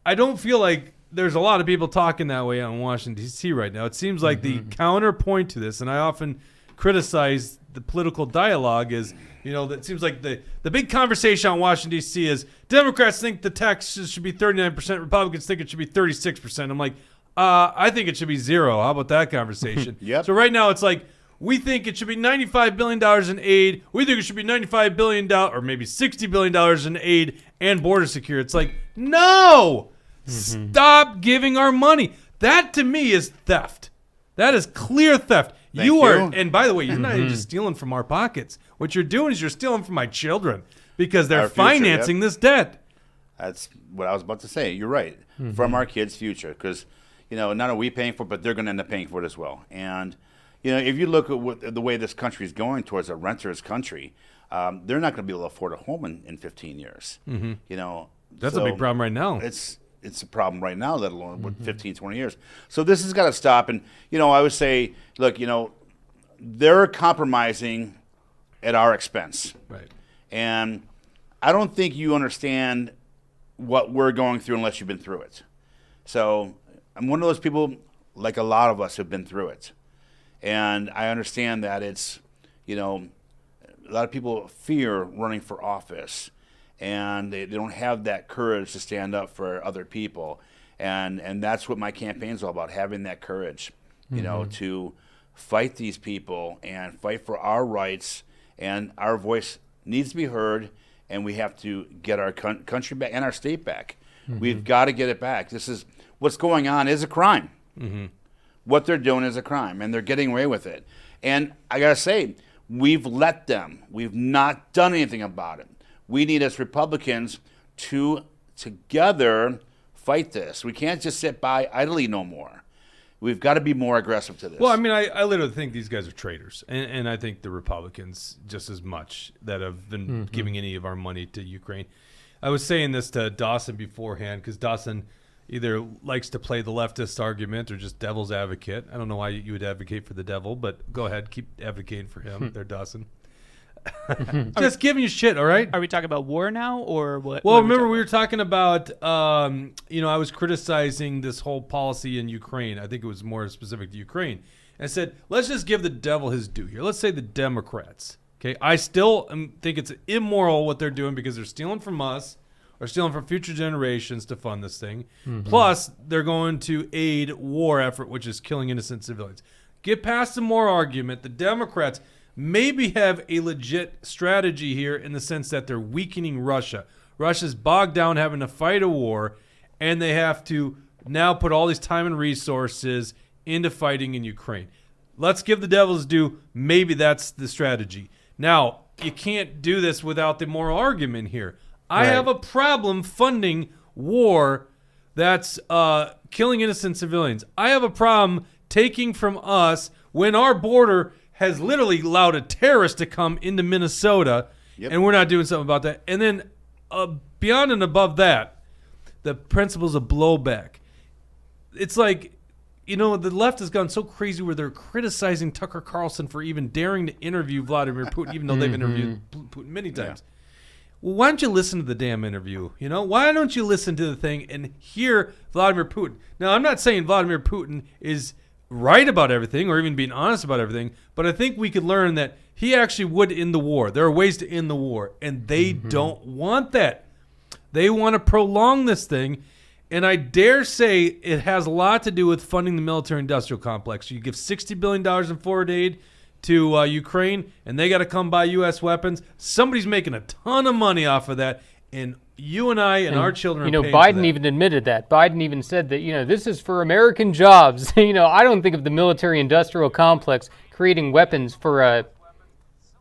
I don't feel like there's a lot of people talking that way on Washington, D.C. right now. It seems like the counterpoint to this, and I often criticize the political dialogue, is, that seems like the big conversation on Washington, D.C. is Democrats think the taxes should be 39%, Republicans think it should be 36%. I'm like, I think it should be zero. How about that conversation? Yep. So right now it's like, we think it should be $95 billion in aid. We think it should be $95 billion or maybe $60 billion in aid and border security. It's like, no! Stop giving our money. That to me is theft. That is clear theft. Thank you. And by the way, you're not even just stealing from our pockets. What you're doing is you're stealing from my children because they're Our future, financing this debt. That's what I was about to say. You're right. From our kids' future, because not are we paying for it, but they're going to end up paying for it as well. And if you look at the way this country is going towards a renter's country, they're not going to be able to afford a home in 15 years. That's a big problem right now. it's a problem right now, let alone with 15, 20 years. So this has got to stop. And, I would say, look, they're compromising at our expense. Right. And I don't think you understand what we're going through unless you've been through it. So I'm one of those people, like a lot of us have been through it. And I understand that it's, a lot of people fear running for office, and they don't have that courage to stand up for other people. And that's what my campaign's all about, having that courage, to fight these people and fight for our rights. And our voice needs to be heard, and we have to get our country back and our state back. We've got to get it back. This is what's going on is a crime. What they're doing is a crime, and they're getting away with it. And I got to say, we've let them. We've not done anything about it. We need, as Republicans, to together fight this. We can't just sit by idly no more. We've got to be more aggressive to this. Well, I mean, I literally think these guys are traitors, and I think the Republicans just as much that have been giving any of our money to Ukraine. I was saying this to Dawson beforehand because Dawson either likes to play the leftist argument or just devil's advocate. I don't know why you would advocate for the devil, but go ahead, keep advocating for him there, Dawson. Just giving you shit, all right? Are we talking about war now, or what? Well, what remember we were talking about, I was criticizing this whole policy in Ukraine. I think it was more specific to Ukraine. And I said, let's just give the devil his due here. Let's say the Democrats. Okay, I still think it's immoral what they're doing because they're stealing from us or stealing from future generations to fund this thing. Plus, they're going to aid war effort, which is killing innocent civilians. Get past the moral argument. The Democrats maybe have a legit strategy here in the sense that they're weakening Russia. Russia's bogged down having to fight a war, and they have to now put all these time and resources into fighting in Ukraine. Let's give the devil's due. Maybe that's the strategy. Now, you can't do this without the moral argument here. I have a problem funding war that's killing innocent civilians. I have a problem taking from us when our border has literally allowed a terrorist to come into Minnesota, and we're not doing something about that. And then beyond and above that, the principles of blowback. It's like, the left has gone so crazy where they're criticizing Tucker Carlson for even daring to interview Vladimir Putin, even though they've interviewed Putin many times. Well, why don't you listen to the damn interview? Why don't you listen to the thing and hear Vladimir Putin? Now, I'm not saying Vladimir Putin is right about everything or even being honest about everything, but I think we could learn that he actually would end the war. There are ways to end the war, and they don't want that. They want to prolong this thing, and I dare say it has a lot to do with funding the military-industrial complex. You give $60 billion in forward aid to Ukraine, and they got to come buy U.S. weapons. Somebody's making a ton of money off of that, and you and I and our children are paying for Biden that. even admitted that. Biden even said that, this is for American jobs. I don't think of the military-industrial complex creating weapons for,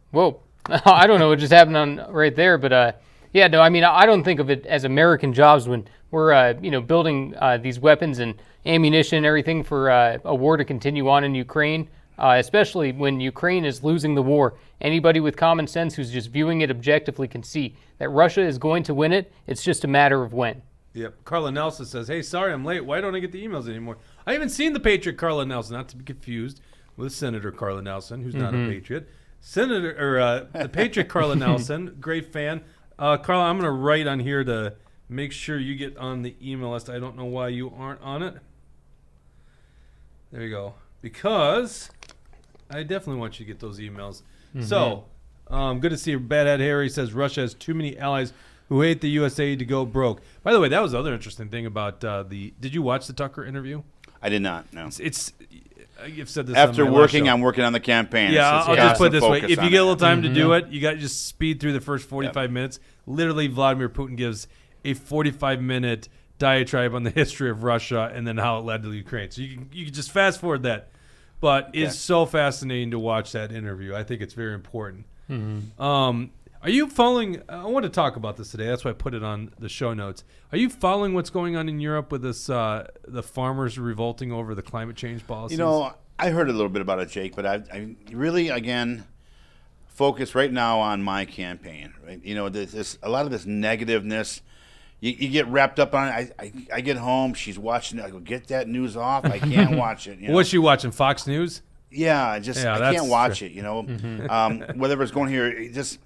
whoa, I don't know what just happened on right there, but, I don't think of it as American jobs when we're, building these weapons and ammunition and everything for a war to continue on in Ukraine. Especially when Ukraine is losing the war. Anybody with common sense who's just viewing it objectively can see that Russia is going to win it. It's just a matter of when. Yep. Carla Nelson says, hey, sorry I'm late. Why don't I get the emails anymore? I haven't seen the Patriot Carla Nelson, not to be confused with Senator Carla Nelson, who's not a Patriot. The Patriot Carla Nelson, great fan. Carla, I'm going to write on here to make sure you get on the email list. I don't know why you aren't on it. There you go. Because I definitely want you to get those emails. So, good to see you. Bad Hat Harry says Russia has too many allies who hate the USA to go broke. By the way, that was the other interesting thing about did you watch the Tucker interview? I did not, no. You've said this after on my working, last show. I'm working on the campaign. Yeah, I'll just put it this way. If you get a little time to do it. it, you got to just speed through the first 45 minutes. Literally, Vladimir Putin gives a 45-minute diatribe on the history of Russia and then how it led to Ukraine. So you can just fast forward that. But it's so fascinating to watch that interview. I think it's very important. Are you following? I want to talk about this today. That's why I put it on the show notes. Are you following what's going on in Europe with this? The farmers revolting over the climate change policies. I heard a little bit about it, Jake, but I really again focus right now on my campaign. Right? There's a lot of this negativeness. you get wrapped up on it. I get home, she's watching it. I go, get that news off. I can't watch it. You know? What's she watching? Fox News? Yeah, I Yeah, can't watch true. it. You know, whatever it's going here, it just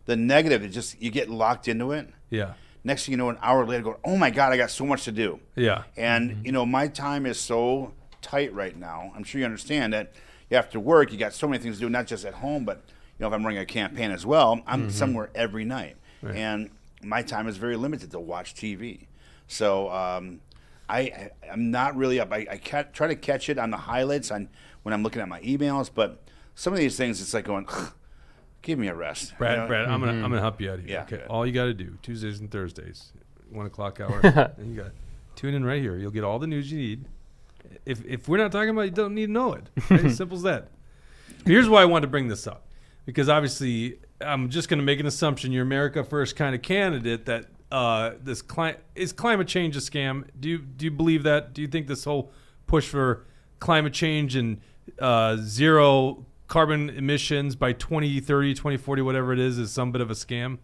the negative. It just you get locked into it. Yeah. Next thing you know, an hour later, go, oh my God, I got so much to do. Yeah. And you know, my time is so tight right now. I'm sure you understand that. After work, you got so many things to do, not just at home, but you know, if I'm running a campaign as well, I'm somewhere every night, and my time is very limited to watch TV. So I'm not really up. I try to catch it on the highlights when I'm looking at my emails, but some of these things, it's like going, give me a rest. Brad, you know? Brad, I'm gonna help you out here. Yeah. Okay. All you got to do Tuesdays and Thursdays, 1 o'clock hour. And you got tune in right here. You'll get all the news you need. If we're not talking about it, you don't need to know it. Right? As simple as that. Here's why I wanted to bring this up, because obviously I'm just going to make an assumption you're America First kind of candidate that is climate change a scam? Do you believe that? Do you think this whole push for climate change and zero carbon emissions by 2030, 2040, whatever it is some bit of a scam?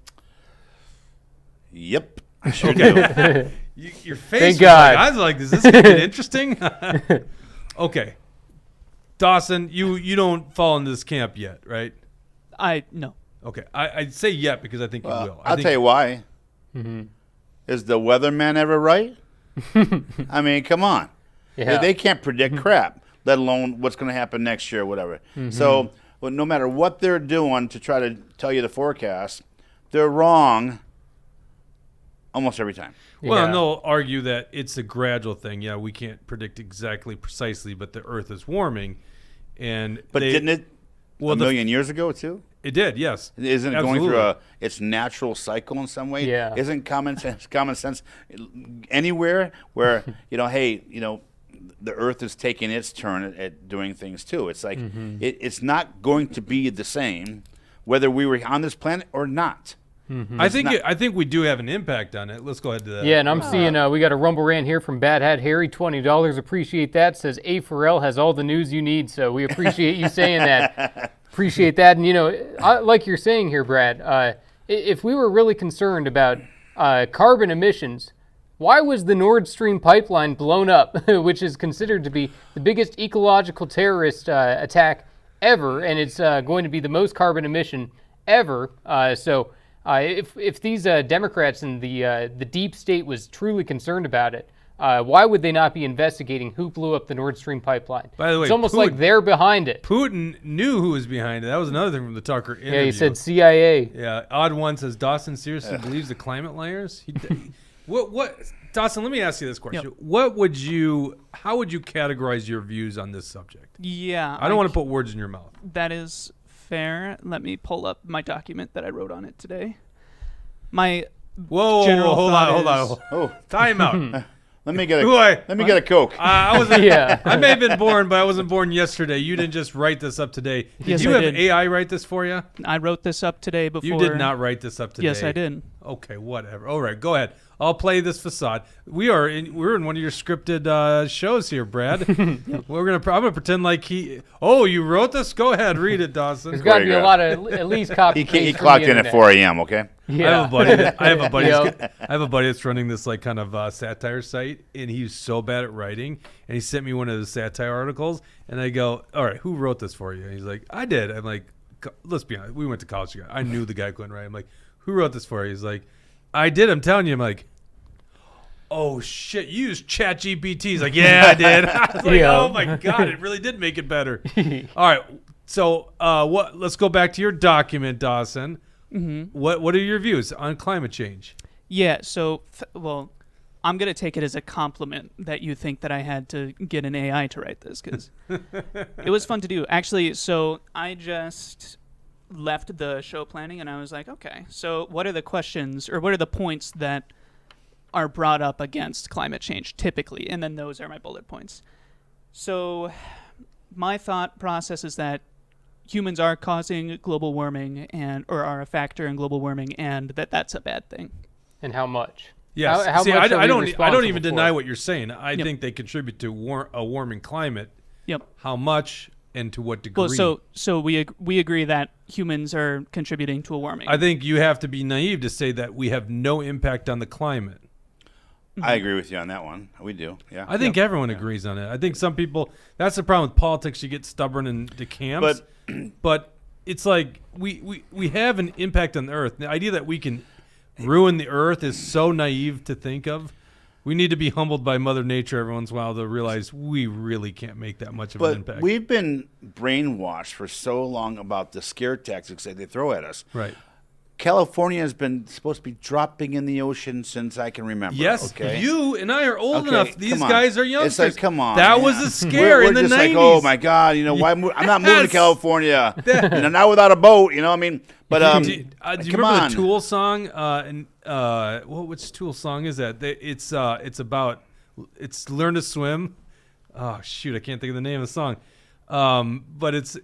Yep, I sure do. Your face Thank was God. like, I was like, is this going to get interesting? Okay. Dawson, you don't fall into this camp yet, right? No. Okay. I'd say yet because I think you will. I'll tell you why. Is the weatherman ever right? I mean, come on. Yeah. They can't predict crap, let alone what's going to happen next year or whatever. So no matter what they're doing to try to tell you the forecast, they're wrong almost every time. Well, Yeah. and they'll argue that it's a gradual thing. Yeah, we can't predict exactly precisely, but the Earth is warming. But didn't it well, a million years ago, too? It did, yes. Isn't it Absolutely. going through its natural cycle in some way? Yeah. Isn't common sense anywhere where, hey, the Earth is taking its turn at doing things too. It's like it's not going to be the same whether we were on this planet or not. I think we do have an impact on it. Let's go ahead to that. Yeah, and I'm seeing we got a Rumble rant here from Bad Hat Harry, $20. Appreciate that. Says A. Pharrell has all the news you need, so we appreciate you saying that. Appreciate that. And, like you're saying here, Brad, if we were really concerned about carbon emissions, why was the Nord Stream pipeline blown up, which is considered to be the biggest ecological terrorist attack ever, and it's going to be the most carbon emission ever. If these Democrats and the deep state was truly concerned about it, why would they not be investigating who blew up the Nord Stream pipeline? By the way, it's almost like they're behind it. Putin knew who was behind it. That was another thing from the Tucker interview. Yeah, he said CIA. Yeah, Odd One says Dawson seriously believes the climate liars. What? Dawson, let me ask you this question: Yep. How would you categorize your views on this subject? Yeah. I don't want to put words in your mouth. That is fair. Let me pull up my document that I wrote on it today. My Whoa, general hold thought on. is- Oh, Time out. let me get Who a get a Coke. I wasn't. Yeah. I may have been born, but I wasn't born yesterday. You didn't just write this up today. Did Yes, you I have did. AI write this for you? I wrote this up today before. You did not write this up today. Yes, I did. Okay, whatever. All right, go ahead. I'll play this facade. We're in one of your scripted shows here, Brad. I'm gonna pretend like Oh, you wrote this? Go ahead, read it, Dawson. There's got to be a Choreographed. lot of at least copy. He clocked in at 4 a.m., okay? Yeah. I have a buddy. Yep. I have a buddy that's running this like kind of satire site, and he's so bad at writing. And he sent me one of the satire articles, and I go, "All right, who wrote this for you?" And he's like, "I did." I'm like, "Let's be honest, we went to college together. I knew the guy couldn't write." I'm like, "Who wrote this for you?" He's like, "I did." I'm telling you. I'm like, "Oh shit, you used ChatGPT." He's like, "Yeah, I did." I was like, Yeah. "Oh my god, it really did make it better." All right, so let's go back to your document, Dawson. Mm-hmm. What are your views on climate change? Yeah, so, I'm going to take it as a compliment that you think that I had to get an AI to write this, because it was fun to do. Actually, so I just left the show planning, and I was like, okay, so what are the questions, or what are the points that are brought up against climate change, typically? And then those are my bullet points. So my thought process is that humans are causing global warming or are a factor in global warming, and that's a bad thing. And how much? Yes. How See, much are I we don't responsible even for? deny what you're saying. I Yep. think they contribute to a warming climate. Yep. How much and to what degree? Well, so we agree that humans are contributing to a warming. I think you have to be naive to say that we have no impact on the climate. I agree with you on that one. We do. Yeah. I think everyone agrees on it. I think some people. That's the problem with politics. You get stubborn into camps. But it's like we have an impact on the earth. The idea that we can ruin the earth is so naive to think of. We need to be humbled by Mother Nature every once in a while to realize we really can't make that much of an impact. We've been brainwashed for so long about the scare tactics that they throw at us. Right. California has been supposed to be dropping in the ocean since I can remember. Yes, okay? You and I are old Okay, enough. These come on. guys are youngsters. It's like, come on. That man. was a scare We're in the just 90s. like, oh my God, why? I'm not moving to Yes. California. Not without a boat. I mean, but do you come remember on. the Tool song? Which Tool song is that? It's Learn to Swim. Oh shoot, I can't think of the name of the song. But it's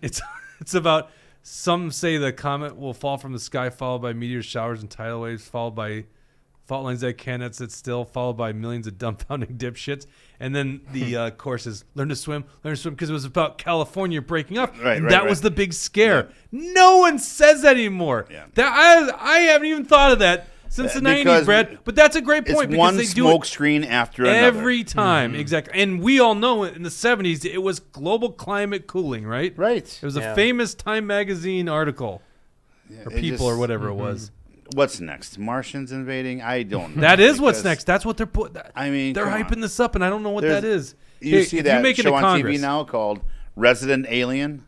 about. Some say the comet will fall from the sky, followed by meteor showers and tidal waves, followed by fault lines that cannot sit still, followed by millions of dumbfounding dipshits. And then the chorus is learn to swim, because it was about California breaking up. And that was the big scare. Yeah. No one says that anymore. Yeah. I haven't even thought of that since the 90s, Brad. But that's a great point. It's one smoke screen after another. Every time, exactly. And we all know in the 70s, it was global climate cooling, right? Right. It was a famous Time magazine article, or People, or whatever it was. What's next? Martians invading? I don't know. That is what's next. That's what they're putting. I mean, they're hyping this up, and I don't know what that is. You see that show on TV now called Resident Alien?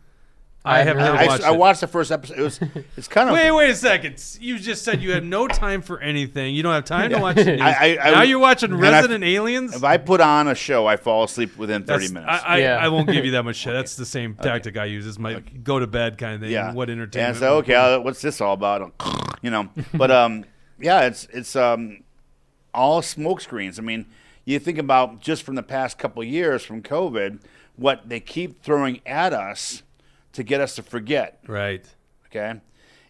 I have never watched it. I watched the first episode. It's kind of... Wait a second. You just said you had no time for anything. You don't have time to watch the news. Now you're watching Resident Aliens? If I put on a show, I fall asleep within 30 minutes. I won't give you that much shit. That's the same tactic I use. It's my go to bed kind of thing. Yeah. What entertainment? And so, okay, what's this all about? But it's all smoke screens. I mean, you think about just from the past couple of years from COVID, what they keep throwing at us to get us to forget. Right. Okay.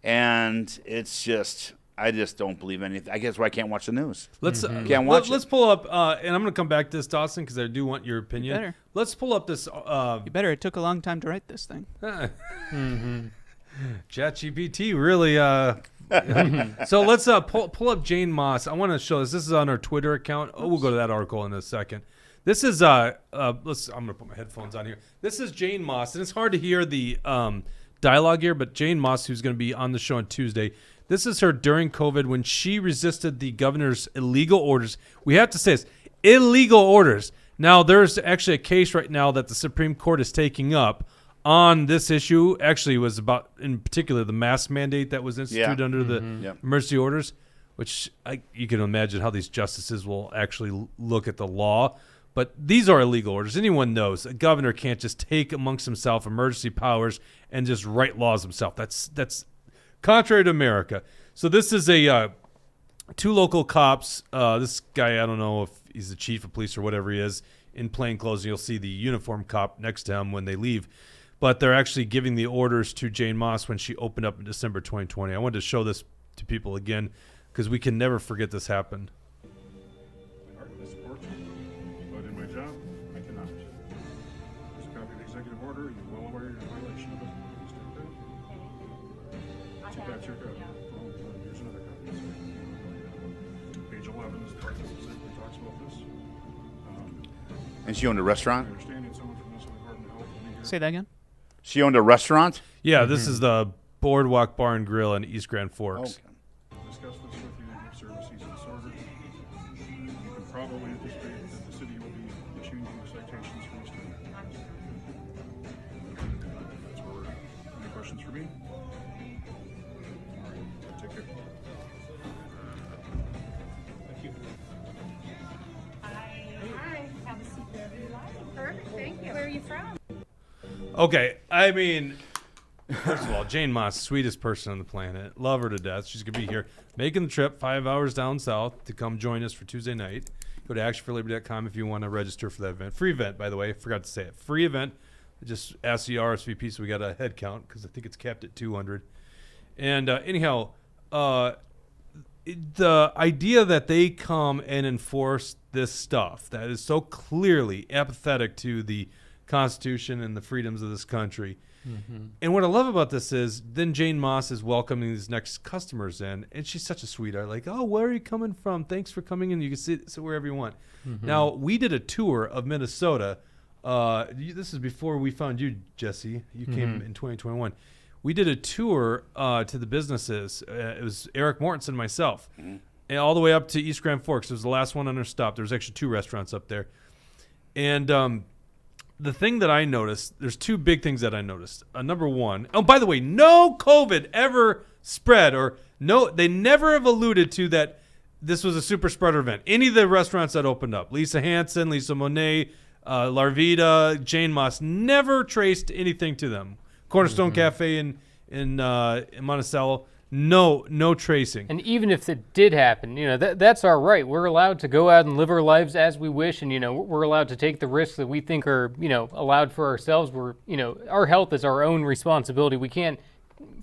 And it's just, I just don't believe anything. I guess why I can't watch the news. Let's let's pull up, and I'm going to come back to this, Dawson, because I do want your opinion. You better. Let's pull up this. You better. It took a long time to write this thing. ChatGPT really. So let's pull up Jane Moss. I want to show this. This is on our Twitter account. Oh, we'll go to that article in a second. This is I'm gonna put my headphones on here. This is Jane Moss, and it's hard to hear the dialogue here, but Jane Moss, who's going to be on the show on Tuesday, this is her during COVID when she resisted the governor's illegal orders. We have to say this: illegal orders. Now, there's actually a case right now that the Supreme Court is taking up on this issue. Actually, it was about, in particular, the mask mandate that was instituted under the emergency orders, which you can imagine how these justices will actually look at the law. But these are illegal orders. Anyone knows a governor can't just take amongst himself emergency powers and just write laws himself. That's contrary to America. So this is two local cops. This guy, I don't know if he's the chief of police or whatever he is, in plain clothes. You'll see the uniform cop next to him when they leave. But they're actually giving the orders to Jane Moss when she opened up in December 2020. I wanted to show this to people again because we can never forget this happened. And she owned a restaurant? Say that again? She owned a restaurant? Yeah, this is the Boardwalk Bar and Grill in East Grand Forks. Okay. Discuss this with you if service cease and disorder. You can probably anticipate that the city will be issuing you citations for this time. That's where we're at. Any questions for me? All right. Take care. Thank you. Hi. Have a seat wherever you like. Perfect. Thank you. Where are you from? Okay, I mean, first of all, Jane Moss, sweetest person on the planet. Love her to death. She's going to be here making the trip 5 hours down south to come join us for Tuesday night. Go to actionforliberty.com if you want to register for that event. Free event, by the way. Forgot to say it. Free event. Just ask the RSVP so we got a head count because I think it's capped at 200. And anyhow, the idea that they come and enforce this stuff that is so clearly apathetic to the Constitution and the freedoms of this country. And what I love about this is then Jane Moss is welcoming these next customers in, and she's such a sweetheart. Like, oh, where are you coming from? Thanks for coming in. You can sit wherever you want. Now, we did a tour of Minnesota. This is before we found you, Jesse. You came in 2021. We did a tour to the businesses. It was Eric Mortensen and myself, and all the way up to East Grand Forks. It was the last one on our stop. There was actually 2 restaurants up there. And the thing that I noticed, there's 2 big things that I noticed. Number one, oh, by the way, no COVID ever spread, or no, they never have alluded to that this was a super spreader event. Any of the restaurants that opened up, Lisa Hansen, Lisa Monet, Larvita, Jane Moss, never traced anything to them. Cornerstone Cafe in Monticello, no tracing. And even if it did happen, that's our right. We're allowed to go out and live our lives as we wish, and we're allowed to take the risks that we think are allowed for ourselves. Our health is our own responsibility. We can't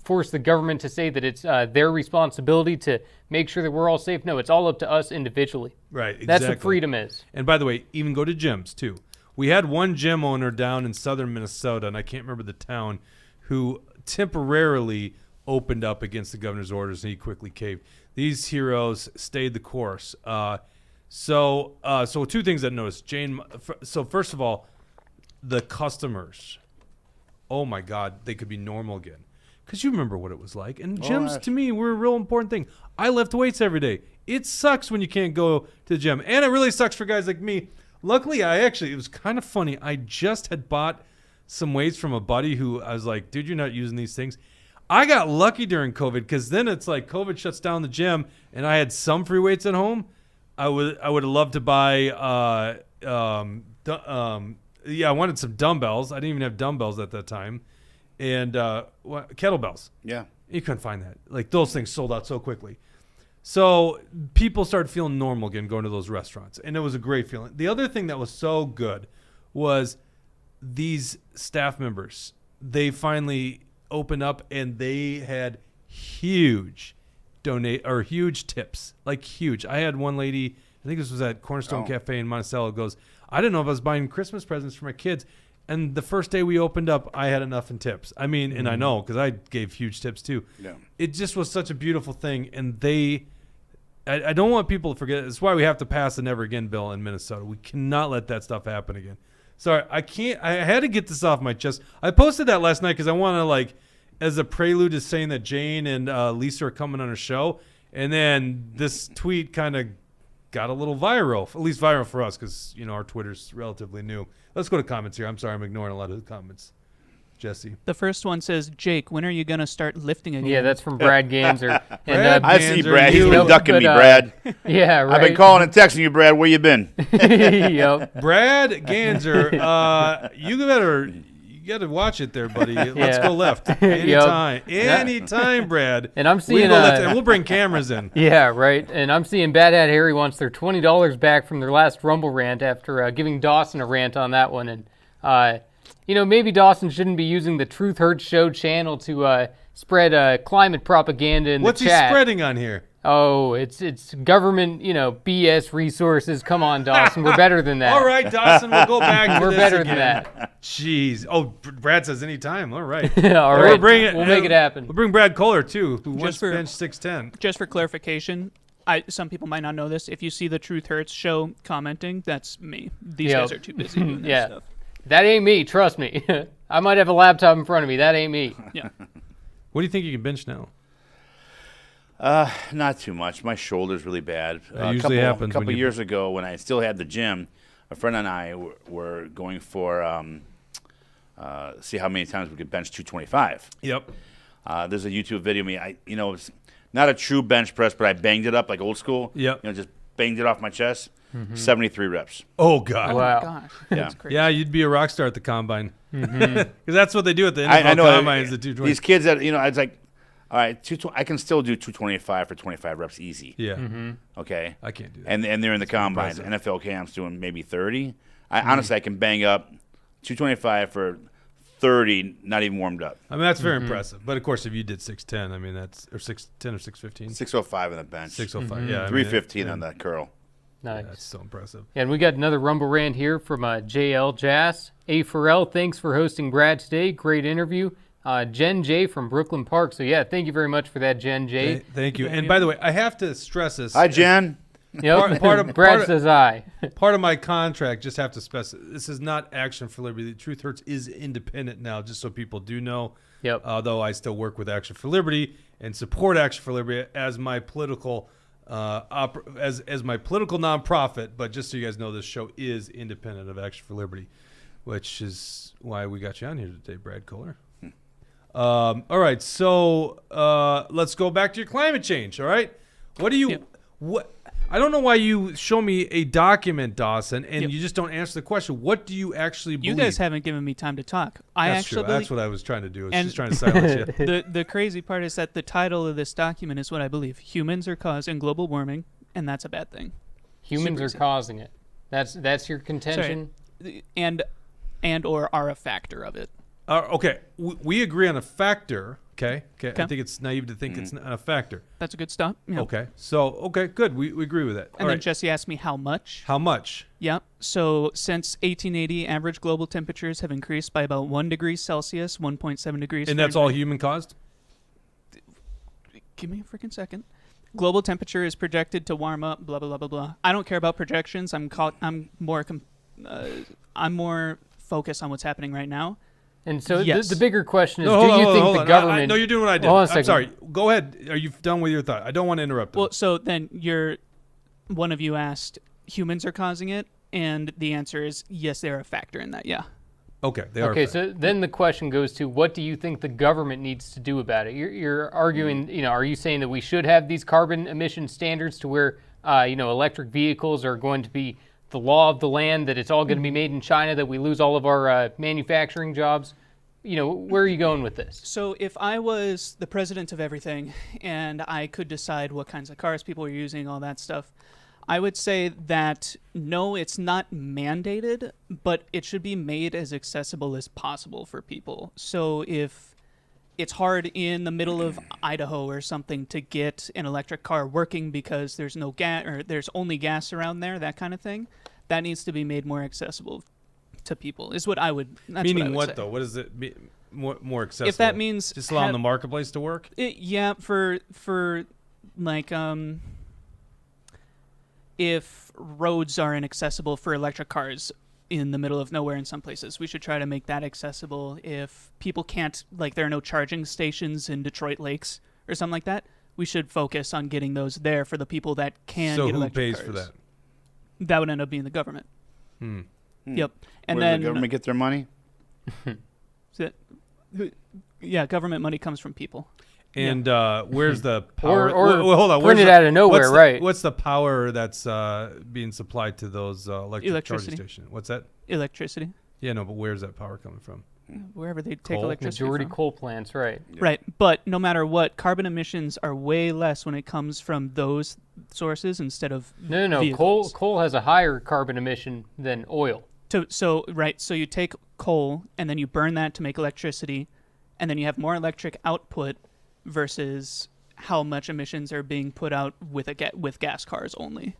force the government to say that it's their responsibility to make sure that we're all safe. No, it's all up to us individually. Right, exactly. That's what freedom is. And by the way, even go to gyms too. We had one gym owner down in southern Minnesota, and I can't remember the town, who temporarily opened up against the governor's orders, and he quickly caved. These heroes stayed the course. So 2 things I noticed. So first of all, the customers, oh my God, they could be normal again. Because you remember what it was like. And gyms, to me, were a real important thing. I lift weights every day. It sucks when you can't go to the gym. And it really sucks for guys like me. Luckily, it was kind of funny. I just had bought some weights from a buddy who I was like, dude, you're not using these things. I got lucky during COVID, because then it's like COVID shuts down the gym, and I had some free weights at home. I would have loved to buy I wanted some dumbbells. I didn't even have dumbbells at that time. And kettlebells. Yeah. You couldn't find that. Like, those things sold out so quickly. So people started feeling normal again going to those restaurants, and it was a great feeling. The other thing that was so good was these staff members. They finally opened up, and they had huge tips, like huge. I had one lady, I think this was at Cornerstone Cafe in Monticello, goes, I didn't know if I was buying Christmas presents for my kids. And the first day we opened up, I had enough in tips. I mean, and I know, because I gave huge tips too. Yeah. It just was such a beautiful thing. And I don't want people to forget. That's why we have to pass the Never Again bill in Minnesota. We cannot let that stuff happen again. Sorry, I had to get this off my chest. I posted that last night because I want to, as a prelude to saying that Jane and Lisa are coming on our show. And then this tweet kind of got a little viral, at least viral for us, because, our Twitter's relatively new. Let's go to comments here. I'm sorry, I'm ignoring a lot of the comments. Jesse. The first one says, Jake, when are you going to start lifting again? Yeah, that's from Brad Ganser. I see Brad. He's been ducking me, Brad. Yeah, right. I've been calling and texting you, Brad. Where you been? Yep. Brad Ganser, you got to watch it there, buddy. Let's go left. Anytime. Anytime, Brad. And I'm seeing and we'll bring cameras in. Yeah, right. And I'm seeing Bad Hat Harry wants their $20 back from their last Rumble rant after giving Dawson a rant on that one. And maybe Dawson shouldn't be using the Truth Hurts Show channel to spread climate propaganda in What's the chat. What's he spreading on here? Oh, it's government, BS resources. Come on, Dawson. We're better than that. All right, Dawson, we'll go back to We're this better again. than that. Jeez. Oh, Brad says anytime. All right. All right. We'll make it happen. We'll bring Brad Kohler, too, who once benched 6'10". Just for clarification, some people might not know this. If you see the Truth Hurts Show commenting, that's me. These guys are too busy doing this stuff. That ain't me. Trust me. I might have a laptop in front of me. That ain't me. Yeah. What do you think you can bench now? Not too much. My shoulder's really bad. It usually happens. A couple years ago, when I still had the gym, a friend and I were going for see how many times we could bench 225. Yep. There's a YouTube video of me. It's not a true bench press, but I banged it up like old school. Yep. Just banged it off my chest. 73 reps. Oh God! Wow. Oh, gosh. Yeah. Yeah, you'd be a rock star at the combine. Because that's what they do at the NFL combine. Is the 220. These kids that it's like, all right, I can still do 225 for 25 reps easy. Yeah. Okay. I can't do that. And they're in the combines. NFL camps doing maybe 30. Honestly, I can bang up 225 for 30, not even warmed up. I mean, that's very impressive. But of course, if you did 6'10", or 6'10" or 6'15". 605 on the bench. 605. Yeah. 315 on that curl. Nice. That's so impressive. And we got another Rumble rant here from JL Jass. A. Farrell, thanks for hosting Brad today. Great interview. Jen J from Brooklyn Park. So, yeah, thank you very much for that, Jen J. Thank you. And by the way, I have to stress this. Hi, Jen. Yep. Brad Brad says I. Part of my contract, just have to specify, this is not Action for Liberty. The Truth Hurts is independent now, just so people do know. Yep. Although I still work with Action for Liberty and support Action for Liberty as my political as my political nonprofit, but just so you guys know, this show is independent of Action for Liberty, which is why we got you on here today, Brad Kohler. All right, so let's go back to your climate change. All right, what do you what? I don't know why you show me a document, Dawson, and you just don't answer the question. What do you actually believe? You guys haven't given me time to talk. That's true. That's what I was trying to do. I was just trying to silence you. The crazy part is that the title of this document is what I believe. Humans are causing global warming, and that's a bad thing. Humans are causing it. That's your contention? Sorry. And or are a factor of it. Okay, we agree on a factor. Okay. I think it's naive to think it's not a factor. That's a good start. Yeah. Okay, good. We agree with that. And then Jesse asked me how much. How much? Yeah. So since 1880, average global temperatures have increased by about 1 degree Celsius, 1.7 degrees. And that's all human caused? Give me a freaking second. Global temperature is projected to warm up. Blah blah blah blah blah. I don't care about projections. I'm more focused on what's happening right now. And so the bigger question is, do you think the government... No, you're doing what I did. I'm sorry. Go ahead. Are you done with your thought? I don't want to interrupt them. Well, so then one of you asked, humans are causing it, and the answer is yes, they're a factor in that, yeah. Okay, they are. Okay, so then the question goes to, what do you think the government needs to do about it? You're arguing, are you saying that we should have these carbon emission standards to where, electric vehicles are going to be the law of the land, that it's all going to be made in China, that we lose all of our manufacturing jobs? Where are you going with this? So if I was the president of everything and I could decide what kinds of cars people are using, all that stuff, I would say that no, it's not mandated, but it should be made as accessible as possible for people. So if it's hard in the middle of Idaho or something to get an electric car working because there's no gas or there's only gas around there, that kind of thing, that needs to be made more accessible to people. Is what I would. That's Meaning what, I would say. Though? What does it mean? More accessible? If that means just allowing the marketplace to work. For like if roads are inaccessible for electric cars in the middle of nowhere in some places, we should try to make that accessible. If people can't, like there are no charging stations in Detroit Lakes or something like that, we should focus on getting those there for the people that can get electric pays cars. for that? That would end up being the government. Yep. And Where then does the government get their money? Government money comes from people. And where's the power? Or hold on. print it out of nowhere, right? What's the power that's being supplied to those electric charging stations? What's that? Electricity. Yeah, no, but where's that power coming from? Wherever they take Coal? electricity Majority from. coal plants, right? Right, but no matter what, carbon emissions are way less when it comes from those sources instead of No. vehicles. Coal has a higher carbon emission than oil. So you take coal and then you burn that to make electricity, and then you have more electric output versus how much emissions are being put out with gas cars only.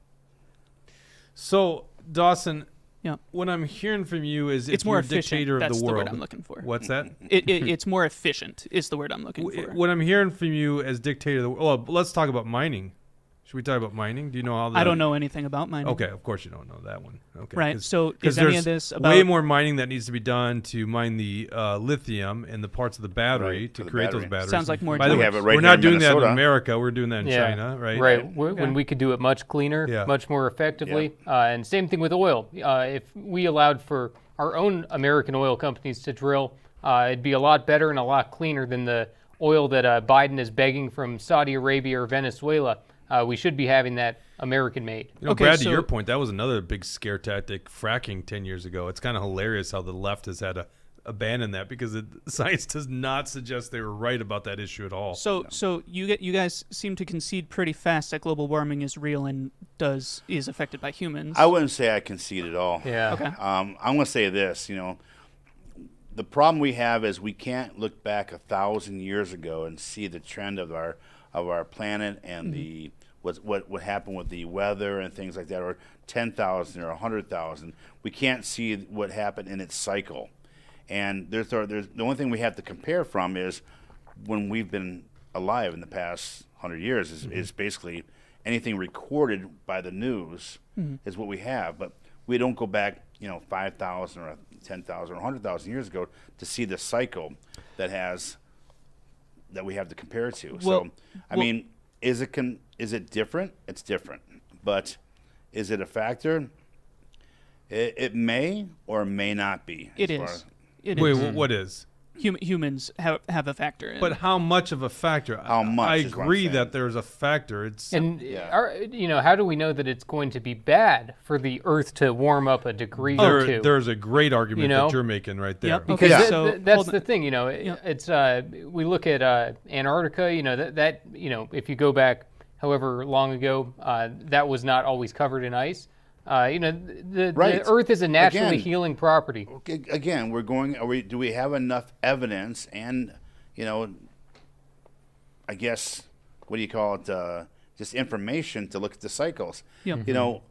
So Dawson, yeah, what I'm hearing from you is it's if more you're efficient. dictator of That's the world. word I'm looking for. What's that? It's more efficient is the word I'm looking for. What I'm hearing from you as dictator of the world. Well, let's talk about mining. Should we talk about mining? Do you know how? I don't know anything about mining. Okay, of course you don't know that one. Okay, right. So is there's any of this about way more mining that needs to be done to mine the lithium and the parts of the battery to create those batteries? Sounds like more. By the way, we're not doing that in America. We're doing that in China, right? Right. When we could do it much cleaner, much more effectively. And same thing with oil. If we allowed for our own American oil companies to drill, it'd be a lot better and a lot cleaner than the oil that Biden is begging from Saudi Arabia or Venezuela. We should be having that American-made. Brad, to your point, that was another big scare tactic, fracking 10 years ago. It's kind of hilarious how the left has had to abandon that because science does not suggest they were right about that issue at all. So you guys seem to concede pretty fast that global warming is real and is affected by humans. I wouldn't say I concede at all. Yeah. Okay. I'm going to say this. The problem we have is we can't look back 1,000 years ago and see the trend of our planet and the what happened with the weather and things like that, or 10,000 or 100,000. We can't see what happened in its cycle. And there's the only thing we have to compare from is when we've been alive in the past 100 years is basically anything recorded by the news is what we have. But we don't go back, 5,000 or 10,000 or 100,000 years ago to see the cycle that we have to compare to. So, I mean, is it different? It's different. But is it a factor? It may or may not be. It is. Wait, what is? Humans have a factor in. But how much of a factor? How much? I is what I'm agree saying. that there's a factor. It's how do we know that it's going to be bad for the Earth to warm up a degree or two? There's a great argument that you're making right there. Yep. Because Okay, so that's the thing, it's we look at Antarctica, that if you go back however long ago, that was not always covered in ice. The Earth is a naturally healing property. Again, do we have enough evidence and, I guess, what do you call it, just information to look at the cycles? Yep.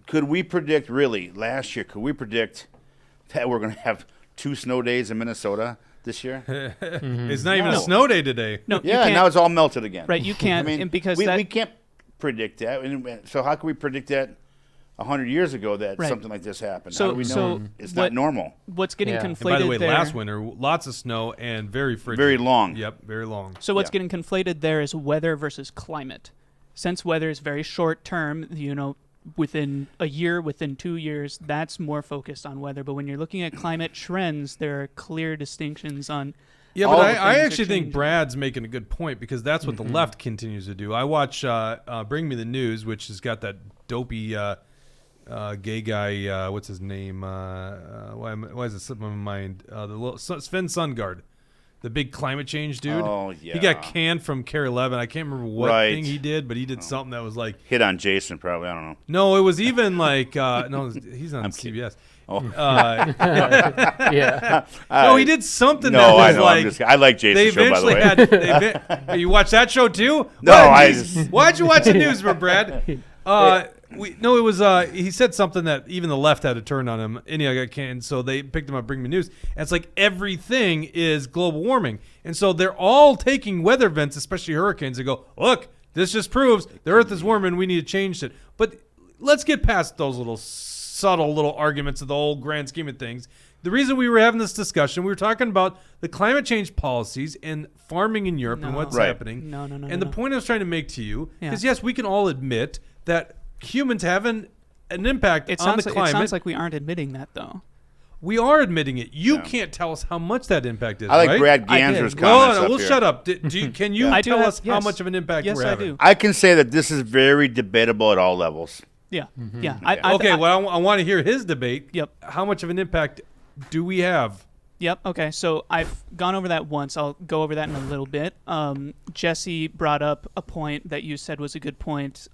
Could we predict, really, last year, could we predict that we're going to have 2 snow days in Minnesota this year? It's not even a snow day today. No, Yeah, now it's all melted again. Right, you can't, and because we can't predict that. So how can we predict that 100 years ago that something like this happened? How do we know it's not normal? What's getting conflated And by the way, there, last winter, lots of snow and very frigid. Very long. Yep, very long. So what's getting conflated there is weather versus climate. Since weather is very short term, within a year, within 2 years, that's more focused on weather. But when you're looking at climate trends, there are clear distinctions on. Yeah, but I actually think Brad's making a good point because that's what the left continues to do. I watch Bring Me the News, which has got that dopey gay guy. What's his name? Why is it slipping my mind? The little Sven Sundgaard, the big climate change dude. Oh yeah. He got canned from Care 11. I can't remember what thing he did, but he did something that was like hit on Jason. Probably, I don't know. No, it was even like no, he's on CBS. Oh. Yeah. No, he did something No, that was I know. like. I like Jason's show, by the way. You watch that show too? No, Why'd you watch the news, Brad? It was he said something that even the left had to turn on him. Anyhow, got canned, so they picked him up, Bring Me News. And it's like everything is global warming, and so they're all taking weather events, especially hurricanes, and go, look, this just proves the Earth is warming. We need to change it. But let's get past those little subtle little arguments of the whole grand scheme of things. The reason we were having this discussion, we were talking about the climate change policies and farming in Europe and what's happening. No. And the point I was trying to make to you is, yes, we can all admit that humans have an impact on the climate. It sounds like we aren't admitting that, though. We are admitting it. You can't tell us how much that impact is. I like right? Brad Ganser's comments. We'll here. shut up. Can you tell us how yes. much of an impact Yes, we're having? I do. I can say that this is very debatable at all levels. Yeah, yeah. I want to hear his debate. Yep. How much of an impact do we have? Yep. Okay. So I've gone over that once. I'll go over that in a little bit. Jesse brought up a point that you said was a good point.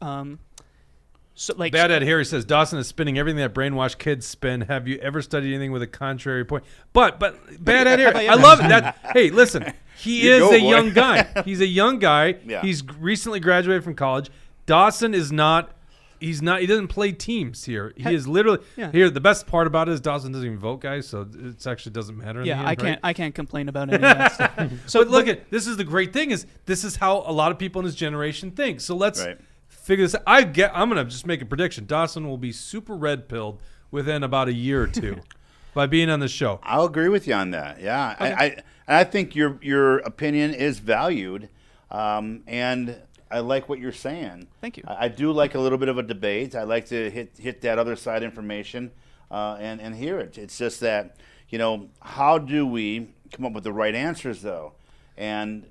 Bad Ed Harry says Dawson is spinning everything that brainwashed kids spin. Have you ever studied anything with a contrary point? But Bad Ed Harry, I love it. Hey, listen, he is a young guy. He's a young guy. Yeah. He's recently graduated from college. Dawson is not. He doesn't play teams here. He is literally here. The best part about it is Dawson doesn't even vote, guys. So it actually doesn't matter. Yeah, in the end, I can't complain about any of that stuff. So look, this is the great thing is this is how a lot of people in his generation think. So let's figure this out. I'm gonna just make a prediction. Dawson will be super red pilled within about a year or two by being on the show. I'll agree with you on that. Yeah, Okay. I think your opinion is valued, and I like what you're saying. Thank you. I do like a little bit of a debate. I like to hit that other side information and hear it. It's just that, how do we come up with the right answers, though? And,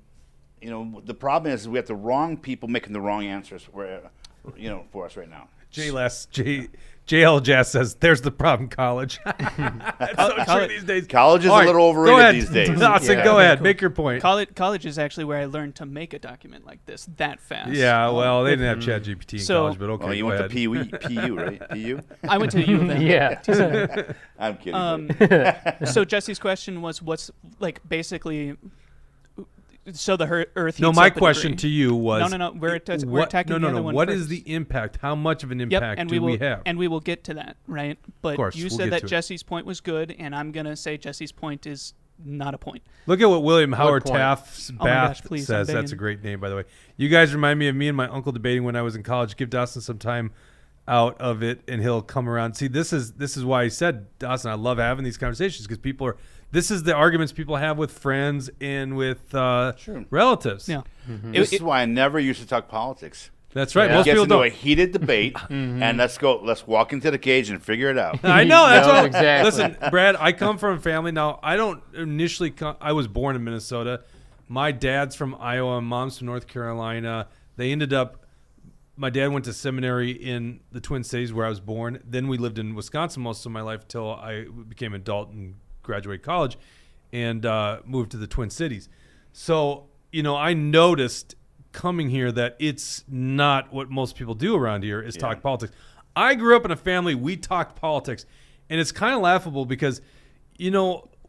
the problem is we have the wrong people making the wrong answers for us right now. JL Jazz says, "There's the problem, college." That's so true these days. College is a little overrated these days. Dawson, go ahead, make your point. College is actually where I learned to make a document like this that fast. Yeah, well, they didn't have ChatGPT in college, but okay. Oh, you go went ahead. to PU, right? PU? I went to U of M. Yeah. I'm kidding. So Jesse's question was, what's basically. So the Earth. No, heats my up a question degree. to you was No. We're attacking no, the no, other no. one What first. is the impact? How much of an Yep, impact and do we have? And we will get to that, right? But course, you we'll said get that to it. Jesse's point was good, and I'm gonna say Jesse's point is not a point. Look at what William Howard point? Taft's Oh my Bath gosh, please, says. I'm That's a begging. great name, by the way. You guys remind me of me and my uncle debating when I was in college. Give Dawson some time out of it, and he'll come around. See, this is why I said, Dawson, I love having these conversations because people are. This is the arguments people have with friends and with relatives. Yeah. This is why I never used to talk politics. That's right. Yeah. Most Gets people into don't. a heated debate, and let's walk into the cage and figure it out. I know. That's No, all. exactly. Listen, Brad, I come from a family. Now, I don't initially I was born in Minnesota. My dad's from Iowa. Mom's from North Carolina. They ended up, my dad went to seminary in the Twin Cities where I was born. Then we lived in Wisconsin most of my life until I became an adult and graduated college and moved to the Twin Cities. So, I noticed coming here that it's not what most people do around here is talk politics. I grew up in a family, we talked politics, and it's kind of laughable because,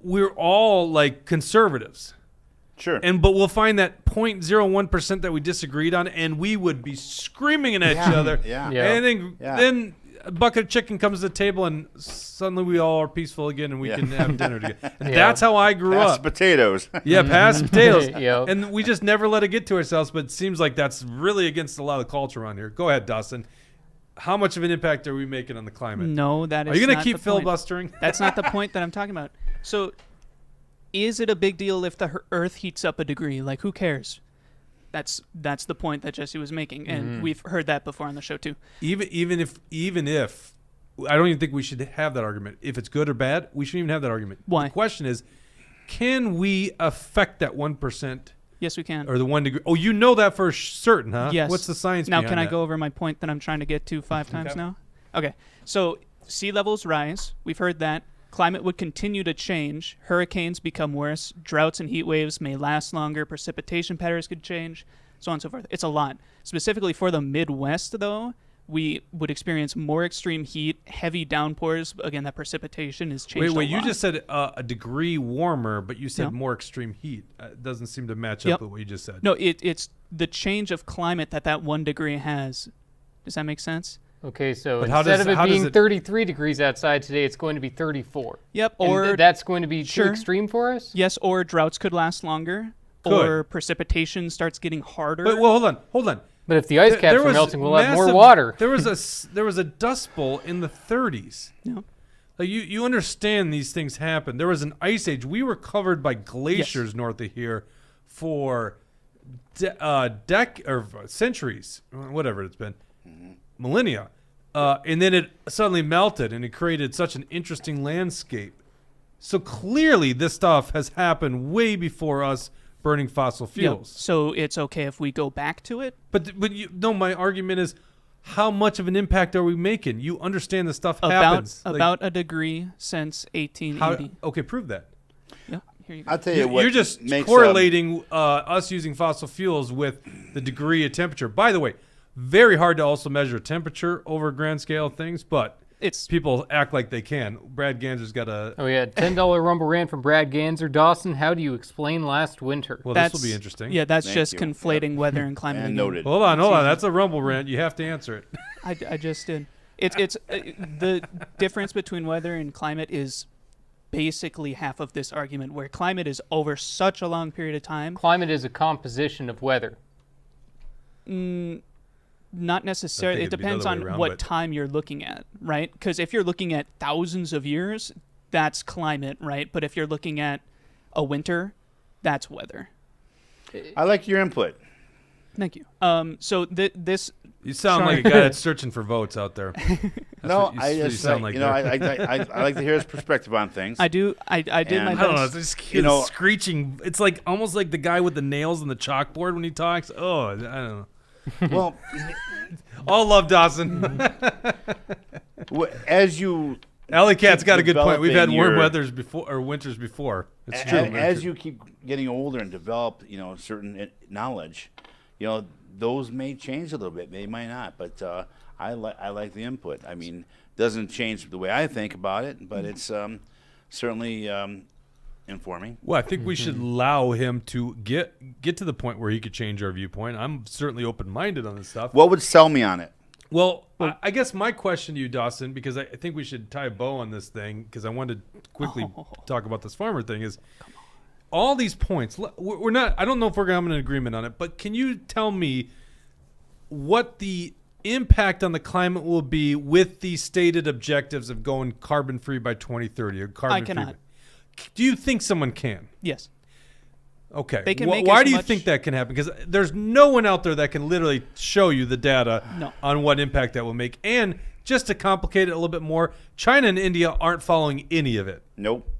we're all like conservatives. Sure. But we'll find that 0.01% that we disagreed on, and we would be screaming at each other. Yeah. Yeah. And then a bucket of chicken comes to the table, and suddenly we all are peaceful again, and we can have dinner together. And that's how I grew Pass up. potatoes. Yeah, pass potatoes. Yep. And we just never let it get to ourselves, but it seems like that's really against a lot of the culture around here. Go ahead, Dawson. How much of an impact are we making on the climate? No, that is. Are you going to not keep the point. filibustering? That's not the point that I'm talking about. So, is it a big deal if the Earth heats up a degree? Like, who cares? That's the point that Jesse was making, and we've heard that before on the show too. Even if I don't even think we should have that argument. If it's good or bad, we shouldn't even have that argument. Why? The question is, can we affect that 1% Yes, we can. or the 1 degree? Oh, you know that for certain, huh? Yes. What's the science Now, behind can I that? go over my point that I'm trying to get to 5 times now? Okay. So, sea levels rise. We've heard that. Climate would continue to change. Hurricanes become worse. Droughts and heat waves may last longer. Precipitation patterns could change, so on and so forth. It's a lot. Specifically for the Midwest, though, we would experience more extreme heat, heavy downpours. Again, that precipitation is changed Wait, a you lot. just said a degree warmer, but you said Yeah. more extreme heat. It doesn't seem to match Yep. up with what you just said. No, it's the change of climate that 1 degree has. Does that make sense? Okay, so But how instead does- of it how does being it- 33 degrees outside today, it's going to be 34. Yep. And Or that's going to be too Sure. extreme for us? yes, or droughts could last longer. Could. Or precipitation starts getting harder. Wait, well, hold on. But if the ice caps There are was melting, we'll have more massive- water. There was a dust bowl in the 30s. Yeah. Like you understand these things happen. There was an ice age. We were covered by glaciers north of here for centuries, whatever it's been, millennia, and then it suddenly melted, and it created such an interesting landscape. So clearly, this stuff has happened way before us burning fossil Yep. fuels. So it's okay if we go back to it. But my argument is, how much of an impact are we making? You understand this stuff happens. About a degree since 1880. Okay, prove that. Yeah, here you go. I'll tell you what. You're just makes, correlating us using fossil fuels with the degree of temperature. By the way, very hard to also measure temperature over a grand scale of things, but It's people act like they can. Brad Ganser's got a. Oh, yeah. $10 Rumble rant from Brad Ganser. Dawson, how do you explain last winter? Well, this will be interesting. Yeah, that's Thank just you. conflating weather and climate. And again. noted. Hold on. That's a rumble rant. You have to answer it. I just did. It's the difference between weather and climate is basically half of this argument, where climate is over such a long period of time. Climate is a composition of weather. Not necessarily. I It think it'd be the depends other way on around, what but- time you're looking at, right? Because if you're looking at thousands of years, that's climate, right? But if you're looking at a winter, that's weather. I like your input. Thank you. So this You sound Sorry. like a guy that's searching for votes out there. No, what you- I you just sound like, like I like to hear his perspective on things. I do. I did And- my I don't know. best. It's just You know- screeching. It's like almost like the guy with the nails in the chalkboard when he talks. Oh, I don't know. Well, All love Dawson. as you Alley Cat's got a good point. We've had developing warm your- weathers before or winters before. It's true. as you keep getting older and develop, certain knowledge, those may change a little bit. They might not, but I like the input. I mean, doesn't change the way I think about it, but it's certainly informing. Well, I think we should allow him to get to the point where he could change our viewpoint. I'm certainly open-minded on this stuff. What would sell me on it? Well, I guess my question to you, Dawson, because I think we should tie a bow on this thing, because I wanted to quickly talk about this farmer thing, is all these points. We're not. I don't know if we're going to have an agreement on it, but can you tell me what the impact on the climate will be with the stated objectives of going carbon-free by 2030 or carbon-free? I cannot. Do you think someone can? Yes. Okay. They can make why as do you much- think that can happen? Because there's no one out there that can literally show you the data No. on what impact that will make. And just to complicate it a little bit more, China and India aren't following any of it. Nope.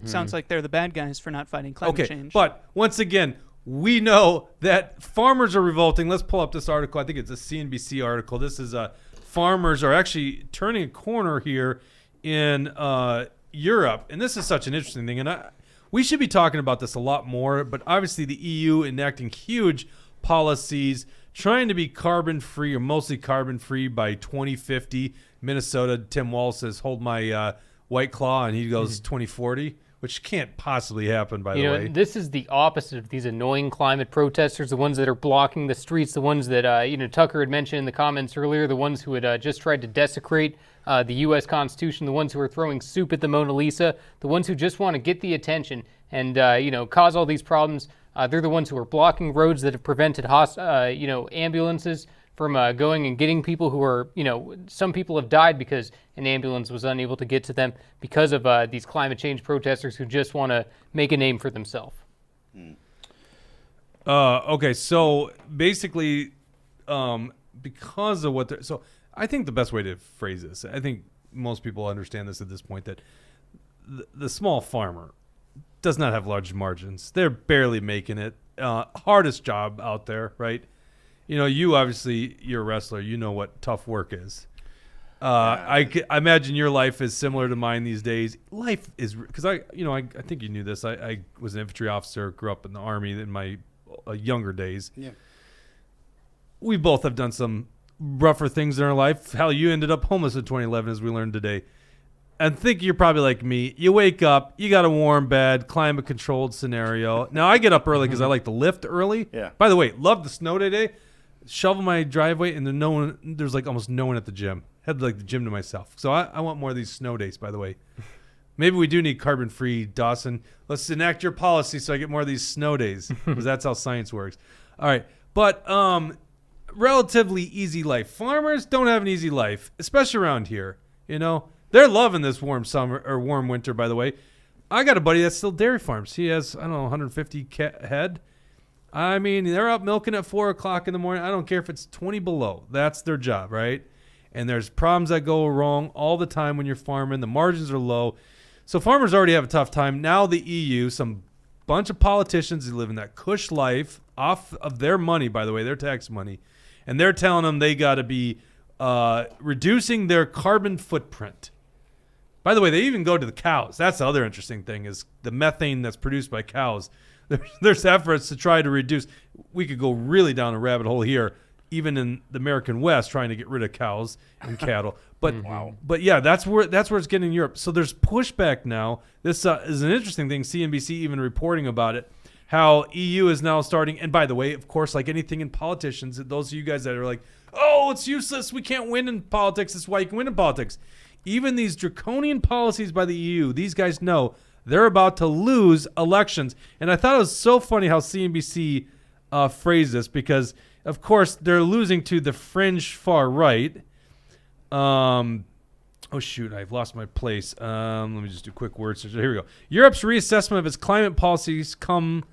Sounds like they're the bad guys for not fighting climate Okay. change. But once again, we know that farmers are revolting. Let's pull up this article. I think it's a CNBC article. This is farmers are actually turning a corner here in Europe. And this is such an interesting thing. And we should be talking about this a lot more, but obviously the EU enacting huge policies, trying to be carbon-free or mostly carbon-free by 2050. Minnesota, Tim Walz says, hold my White Claw, and he goes 2040, which can't possibly happen, by the way. This is the opposite of these annoying climate protesters, the ones that are blocking the streets, the ones that, Tucker had mentioned in the comments earlier, the ones who had just tried to desecrate the U.S. Constitution, the ones who are throwing soup at the Mona Lisa, the ones who just want to get the attention and, cause all these problems. They're the ones who are blocking roads that have prevented, ambulances from going and getting people who are, some people have died because an ambulance was unable to get to them because of these climate change protesters who just want to make a name for themselves. Okay, so basically, because of what they're... So I think the best way to phrase this, I think most people understand this at this point, that the small farmer does not have large margins. They're barely making it. Hardest job out there, right? You obviously, you're a wrestler. You know what tough work is. I imagine your life is similar to mine these days. Life is, because I think you knew this. I was an infantry officer, grew up in the Army in my younger days. Yeah. We both have done some rougher things in our life. Hell, you ended up homeless in 2011, as we learned today. I think you're probably like me. You wake up, you got a warm bed, climate-controlled scenario. Now, I get up early because I like to lift early. Yeah. By the way, love the snow day. Shovel my driveway, and there's like almost no one at the gym. Had like the gym to myself. So I want more of these snow days, by the way. Maybe we do need carbon-free, Dawson. Let's enact your policy so I get more of these snow days, because that's how science works. All right. But relatively easy life. Farmers don't have an easy life, especially around here. They're loving this warm summer or warm winter, by the way. I got a buddy that's still dairy farms. He has, 150 head. I mean, they're up milking at 4 o'clock in the morning. I don't care if it's 20 below. That's their job, right? And there's problems that go wrong all the time when you're farming. The margins are low. So farmers already have a tough time. Now the EU, some bunch of politicians who live in that cush life off of their money, by the way, their tax money. And they're telling them they got to be reducing their carbon footprint. By the way, they even go to the cows. That's the other interesting thing, is the methane that's produced by cows. There's efforts to try to reduce. We could go really down a rabbit hole here, even in the American West, trying to get rid of cows and cattle. But But yeah, that's where it's getting in Europe. So there's pushback now. This is an interesting thing. CNBC even reporting about it, how EU is now starting. And by the way, of course, like anything in politicians, those of you guys that are like, oh, it's useless, we can't win in politics. That's why you can win in politics. Even these draconian policies by the EU, these guys know they're about to lose elections. And I thought it was so funny how CNBC phrased this, because, of course, they're losing to the fringe far right. Oh, shoot, I've lost my place. Let me just do a quick word search. Here we go. Europe's reassessment of its climate policies come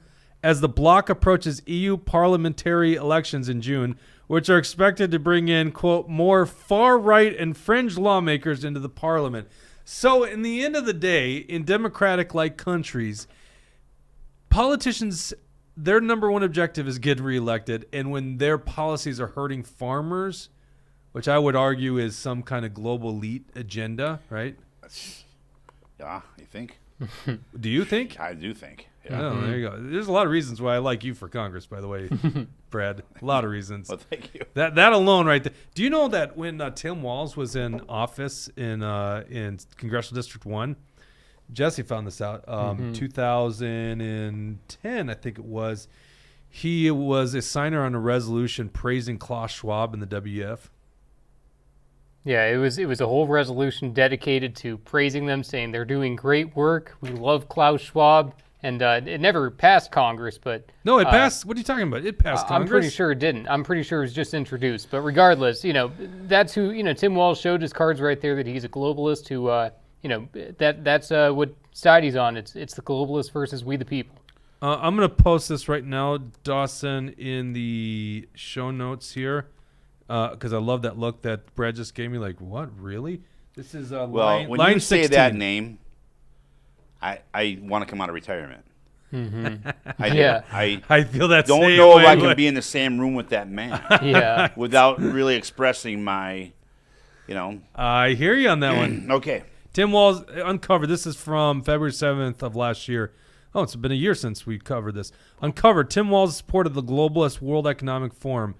as the bloc approaches EU parliamentary elections in June, which are expected to bring in, quote, more far-right and fringe lawmakers into the parliament. So in the end of the day, in democratic-like countries, politicians, their number one objective is get reelected. And when their policies are hurting farmers, which I would argue is some kind of global elite agenda, right? Yeah, you think? Do you think? I do think. Yeah. Oh, there you go. There's a lot of reasons why I like you for Congress, by the way, Brad. A lot of reasons. Well, thank you. That alone, right there. Do you know that when Tim Walz was in office in Congressional District 1, Jesse found this out. 2010, I think it was. He was a signer on a resolution praising Klaus Schwab and the WEF. Yeah, it was a whole resolution dedicated to praising them, saying they're doing great work. We love Klaus Schwab, and it never passed Congress, but No, it passed. What are you talking about? It passed Congress. I'm pretty sure it didn't. I'm pretty sure it was just introduced. But regardless, that's who Tim Walz showed his cards right there that he's a globalist who that's what side he's on. It's the globalists versus we the people. I'm gonna post this right now, Dawson, in the show notes here. Because I love that look that Brad just gave me. Like, what, really? This is Well, line, when line you say 16. that name, I want to come out of retirement. Yeah. I feel that Don't same know way, if I can but- be in the same room with that man Yeah. without really expressing my, I hear you on that one. Okay. Tim Walz uncovered. This is from February 7th of last year. Oh, it's been a year since we covered this. Uncovered. Tim Walz supported the globalist World Economic Forum.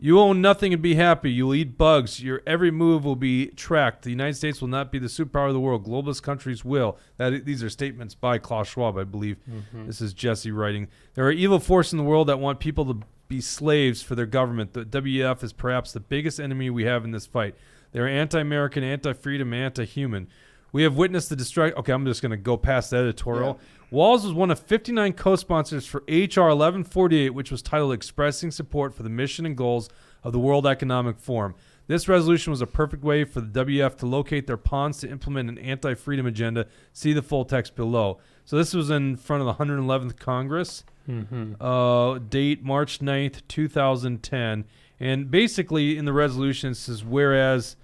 You own nothing and be happy. You'll eat bugs. Your every move will be tracked. The United States will not be the superpower of the world. Globalist countries will. These are statements by Klaus Schwab, I believe. This is Jesse writing. There are evil forces in the world that want people to be slaves for their government. The WEF is perhaps the biggest enemy we have in this fight. They are anti-American, anti-freedom, anti-human. We have witnessed the destruction. Okay, I'm just going to go past the editorial. Yeah. Walz was one of 59 co-sponsors for H.R. 1148, which was titled Expressing Support for the Mission and Goals of the World Economic Forum. This resolution was a perfect way for the WEF to locate their pawns to implement an anti-freedom agenda. See the full text below. So this was in front of the 111th Congress. Date March 9th, 2010. And basically in the resolution it says, whereas,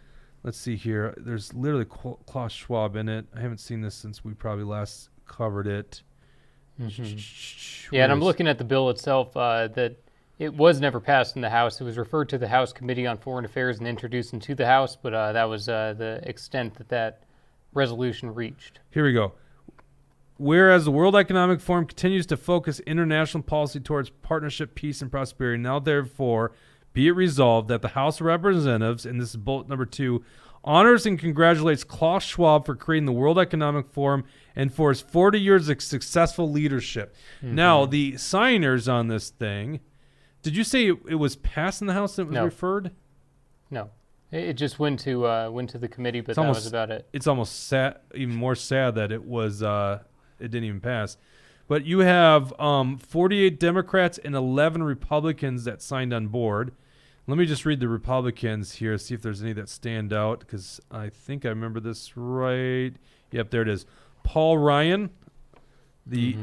let's see here, there's literally Klaus Schwab in it. I haven't seen this since we probably last covered it. Yeah, and I'm looking at the bill itself that it was never passed in the House. It was referred to the House Committee on Foreign Affairs and introduced into the House, but that was the extent that resolution reached. Here we go. Whereas the World Economic Forum continues to focus international policy towards partnership, peace, and prosperity, now therefore be it resolved that the House of Representatives, and this is bullet number 2, honors and congratulates Klaus Schwab for creating the World Economic Forum and for his 40 years of successful leadership. Now, the signers on this thing, did you say it was passed in the House and it was referred? No. It just went to the committee, but that was about it. It's almost sad, even more sad that it was it didn't even pass. But you have 48 Democrats and 11 Republicans that signed on board. Let me just read the Republicans here, see if there's any that stand out, because I think I remember this right. Yep, there it is. Paul Ryan. He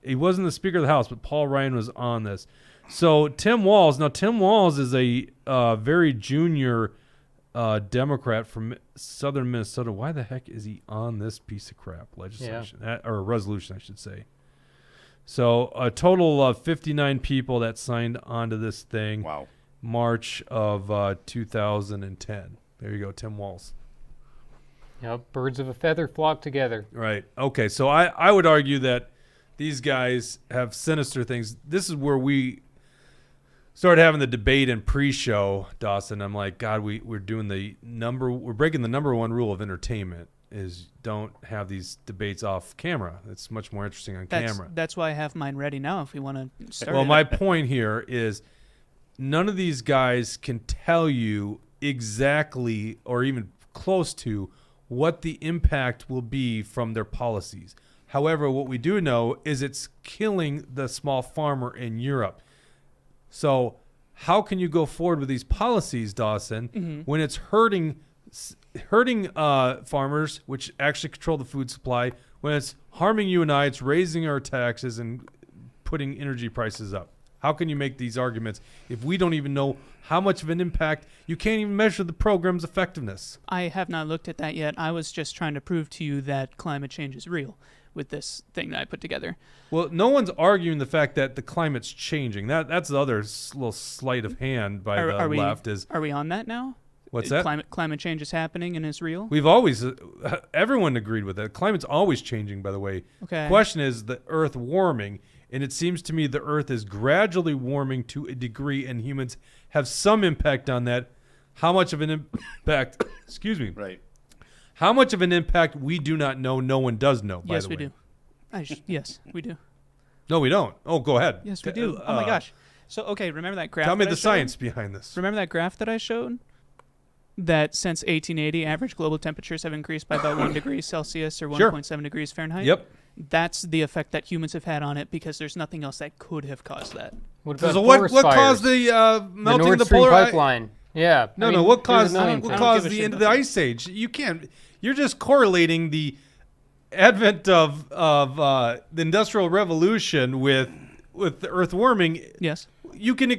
wasn't the Speaker of the House, but Paul Ryan was on this. So Tim Walz. Now, Tim Walz is a very junior Democrat from southern Minnesota. Why the heck is he on this piece of crap legislation? Or resolution, I should say. So a total of 59 people that signed onto this thing. Wow. March of 2010. There you go, Tim Walz. Birds of a feather flock together. Right. Okay, so I would argue that these guys have sinister things. This is where we started having the debate in pre-show, Dawson. I'm like, God, we're breaking the number one rule of entertainment is don't have these debates off camera. It's much more interesting on camera. That's why I have mine ready now if we want to start. Well, my point here is none of these guys can tell you exactly or even close to what the impact will be from their policies. However, what we do know is it's killing the small farmer in Europe. So how can you go forward with these policies, Dawson, when it's hurting farmers, which actually control the food supply, when it's harming you and I, it's raising our taxes and putting energy prices up? How can you make these arguments if we don't even know how much of an impact? You can't even measure the program's effectiveness. I have not looked at that yet. I was just trying to prove to you that climate change is real with this thing that I put together. Well, no one's arguing the fact that the climate's changing. That's the other little sleight of hand by the left. Are we on that now? What's that? Climate change is happening and is real? We've always, everyone agreed with that. Climate's always changing, by the way. Okay. The question is the Earth warming. And it seems to me the Earth is gradually warming to a degree, and humans have some impact on that. How much of an impact? Excuse me. Right. How much of an impact we do not know, no one does know, by Yes, the we way. do. Yes, we do. No, we don't. Oh, go ahead. Yes, we do. Oh my gosh. So okay, remember that graph? Tell me that I the showed? science behind this. Remember that graph that I showed? That since 1880, average global temperatures have increased by about 1 degree Celsius or Sure. 1.7 degrees Fahrenheit. Yep. That's the effect that humans have had on it because there's nothing else that could have caused that. What about So what forest caused fires? the melting Nord of the Stream polar pipeline? Yeah. No, I mean, what there's caused a million what things. caused give a the shit end of the about ice age? You can't. You're just correlating the advent of the Industrial Revolution with the Earth warming. Yes. You can.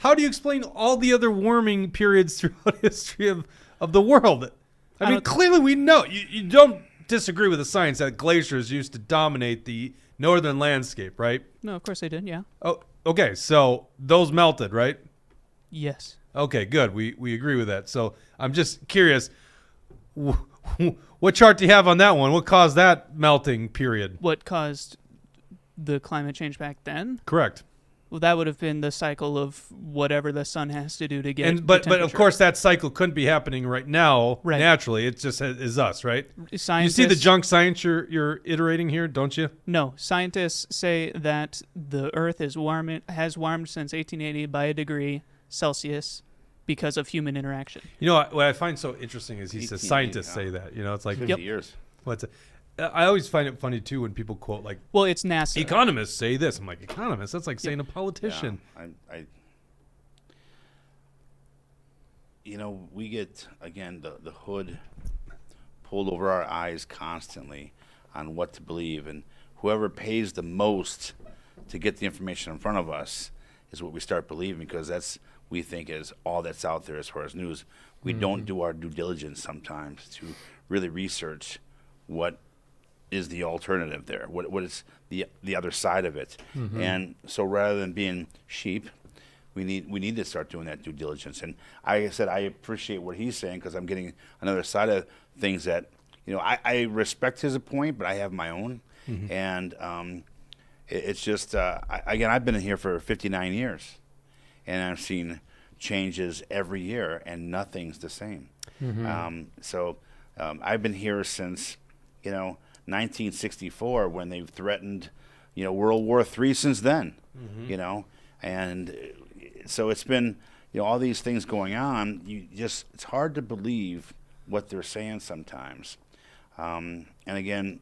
How do you explain all the other warming periods throughout history of the world? I mean, don't- clearly we know. You don't disagree with the science that glaciers used to dominate the northern landscape, right? No, of course they did. Yeah. Oh, okay. So those melted, right? Yes. Okay, good. We agree with that. So I'm just curious, what chart do you have on that one? What caused that melting period? What caused the climate change back then? Correct. Well, that would have been the cycle of whatever the sun has to do to get. But of temperature. course that cycle couldn't be happening right now Right. naturally. It just is us, right? Scientists, You see the junk science you're iterating here, don't you? No, scientists say that the Earth has warmed since 1880 by a degree Celsius because of human interaction. You know what I find so interesting is he says 1880, scientists huh? say that. You know, it's like 50 years. what's it? I always find it funny too when people quote like Well, it's NASA. economists say this. I'm like, economists? That's like saying a politician. Yeah, you know, we get, again, the hood pulled over our eyes constantly on what to believe. And whoever pays the most to get the information in front of us is what we start believing because that's, we think, is all that's out there as far as news. We don't do our due diligence sometimes to really research what is the alternative there, what is the other side of it. And so rather than being sheep, we need to start doing that due diligence. And like I said, I appreciate what he's saying because I'm getting another side of things that, you know, I respect his point, but I have my own. And it's just, again, I've been in here for 59 years, and I've seen changes every year, and nothing's the same. I've been here since, 1964 when they've threatened, World War III since then, and so it's been, all these things going on. It's hard to believe what they're saying sometimes. And again,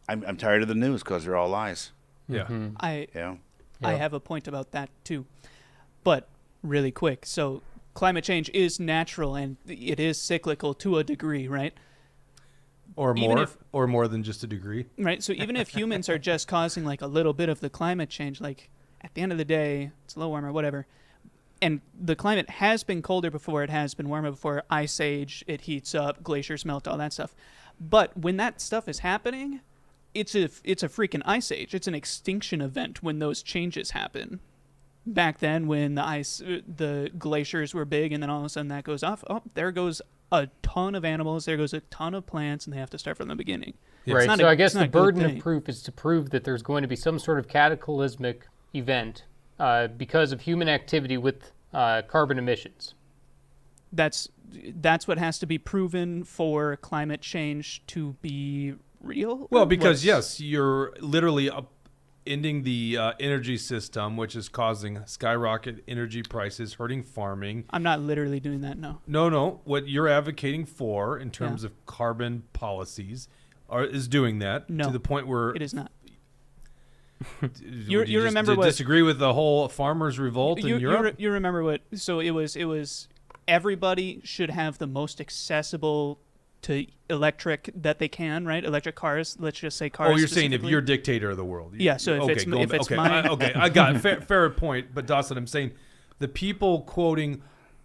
I'm tired of the news because they're all lies. Yeah. I Yeah. have a point about that too, but really quick. So climate change is natural and it is cyclical to a degree, right? Or Even more, if- or more than just a degree. Right. So even if humans are just causing like a little bit of the climate change, like at the end of the day, it's a little warmer, whatever. And the climate has been colder before, it has been warmer before, ice age, it heats up, glaciers melt, all that stuff. But when that stuff is happening, it's a freaking ice age. It's an extinction event when those changes happen. Back then, when the glaciers were big, and then all of a sudden that goes off. Oh, there goes a ton of animals. There goes a ton of plants, and they have to start from the beginning. Yeah. Right. not So a- I guess it's not the a good burden of thing. proof is to prove that there's going to be some sort of cataclysmic event because of human activity with carbon emissions. That's what has to be proven for climate change to be real. Well, Or because what's- yes, you're literally ending the energy system, which is causing skyrocket energy prices, hurting farming. I'm not literally doing that. No. No. What you're advocating for in terms Yeah. of carbon policies is doing that No, to the point where It is not. you remember what- disagree with the whole farmers' revolt in Europe? You remember what? So it was everybody should have the most accessible to electric that they can, right? Electric cars. Let's just say cars. Oh, you're saying if specifically. you're dictator of the world. Yeah, so if it's- going if back- it's okay, mine- okay, I got it. Fair point. But Dawson, I'm saying the people quoting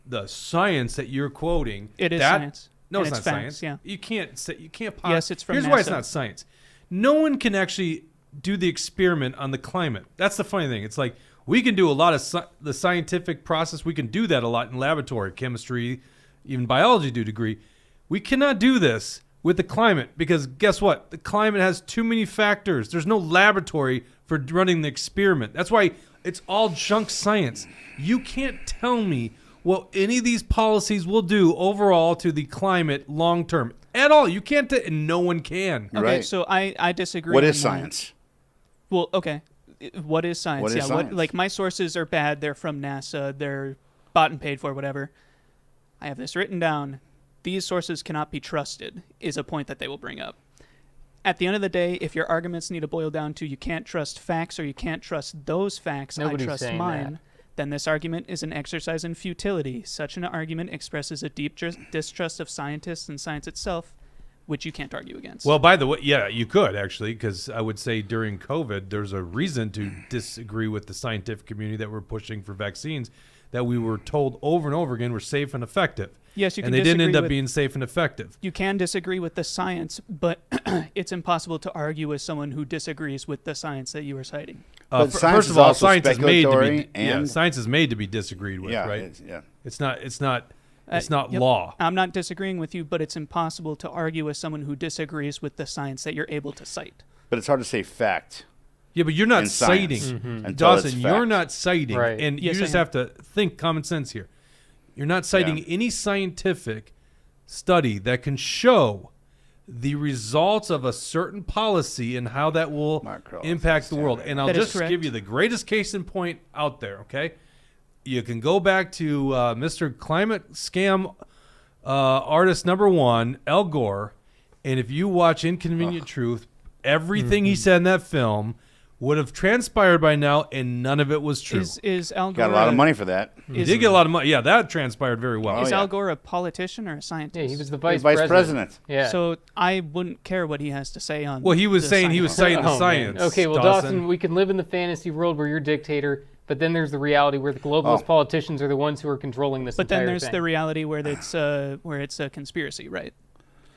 the science that you're quoting. It is that, science. No, And it's it's not facts, science. yeah. You can't say you can't. Yes, it's from Here's why it's NASA. not science. No one can actually do the experiment on the climate. That's the funny thing. It's like we can do a lot of the scientific process. We can do that a lot in laboratory, chemistry, even biology to a degree. We cannot do this with the climate because guess what? The climate has too many factors. There's no laboratory for running the experiment. That's why it's all junk science. You can't tell me what any of these policies will do overall to the climate long term. at all. You can't, and no one can. Okay, Right. so I disagree. What on is that. science? Well, okay. What is science? What is yeah, science? like my sources are bad. They're from NASA. They're bought and paid for, whatever. I have this written down. These sources cannot be trusted is a point that they will bring up. At the end of the day, if your arguments need to boil down to you can't trust facts or you can't trust those facts, Nobody's I trust saying mine, that. then this argument is an exercise in futility. Such an argument expresses a deep distrust of scientists and science itself, which you can't argue against. Well, by the way, yeah, you could actually, because I would say during COVID, there's a reason to disagree with the scientific community that we're pushing for vaccines that we were told over and over again were safe and effective. Yes, you can and they didn't end disagree up with- being safe and effective. You can disagree with the science, but it's impossible to argue with someone who disagrees with the science that you are citing. But science first is of all, also science is made to be speculatory and- science is made to be disagreed with, Yeah, right? yeah. It's not Yep. law. I'm not disagreeing with you, but it's impossible to argue with someone who disagrees with the science that you're able to cite. But it's hard to say fact. Yeah, but you're not in science citing. until it's Dawson, you're fact. not citing. Right. And Yes, you I just am. have to think common sense here. You're not citing Yeah. any scientific study that can show the results of a certain policy and how that will Mark impact the Crowley, world. yeah. And I'll That is just correct. give you the greatest case in point out there, okay? You can go back to Mr. Climate Scam artist number one, Al Gore, and if you watch Inconvenient Truth, everything he said in that film would have transpired by now, and none of it was true. Is Al Gore Got a lot of money for that. He did get a lot of money. Yeah, that transpired very well. Is yeah. Al Gore a politician or a scientist? Yeah, he was the Vice vice president. Yeah. So I wouldn't care what he has to say on. Well, he was the saying he science. was citing the Oh, man. science. Okay, well, Dawson, we can live in the fantasy world where you're dictator, but then there's the reality where the globalist Oh. politicians are the ones who are controlling this But then entire there's thing. the reality where it's a conspiracy, right?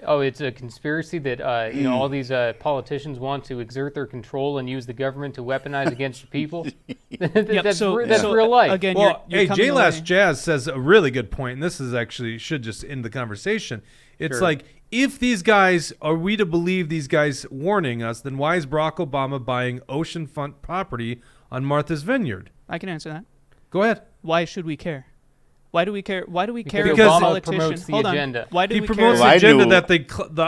Oh, it's a conspiracy that all these politicians want to exert their control and use the government to weaponize against the people. That's so real life. Again, Well, you're hey, coming J Last away- Jazz says a really good point, and this is actually should just end the conversation. It's Sure. like, if these guys, are we to believe these guys warning us, then why is Barack Obama buying oceanfront property on Martha's Vineyard? I can answer that. Go ahead. Why should we care? Why do we care? Why do we care Because about Obama politicians? promotes the Hold on. agenda. Why do He we promotes care? the Well, I agenda knew- that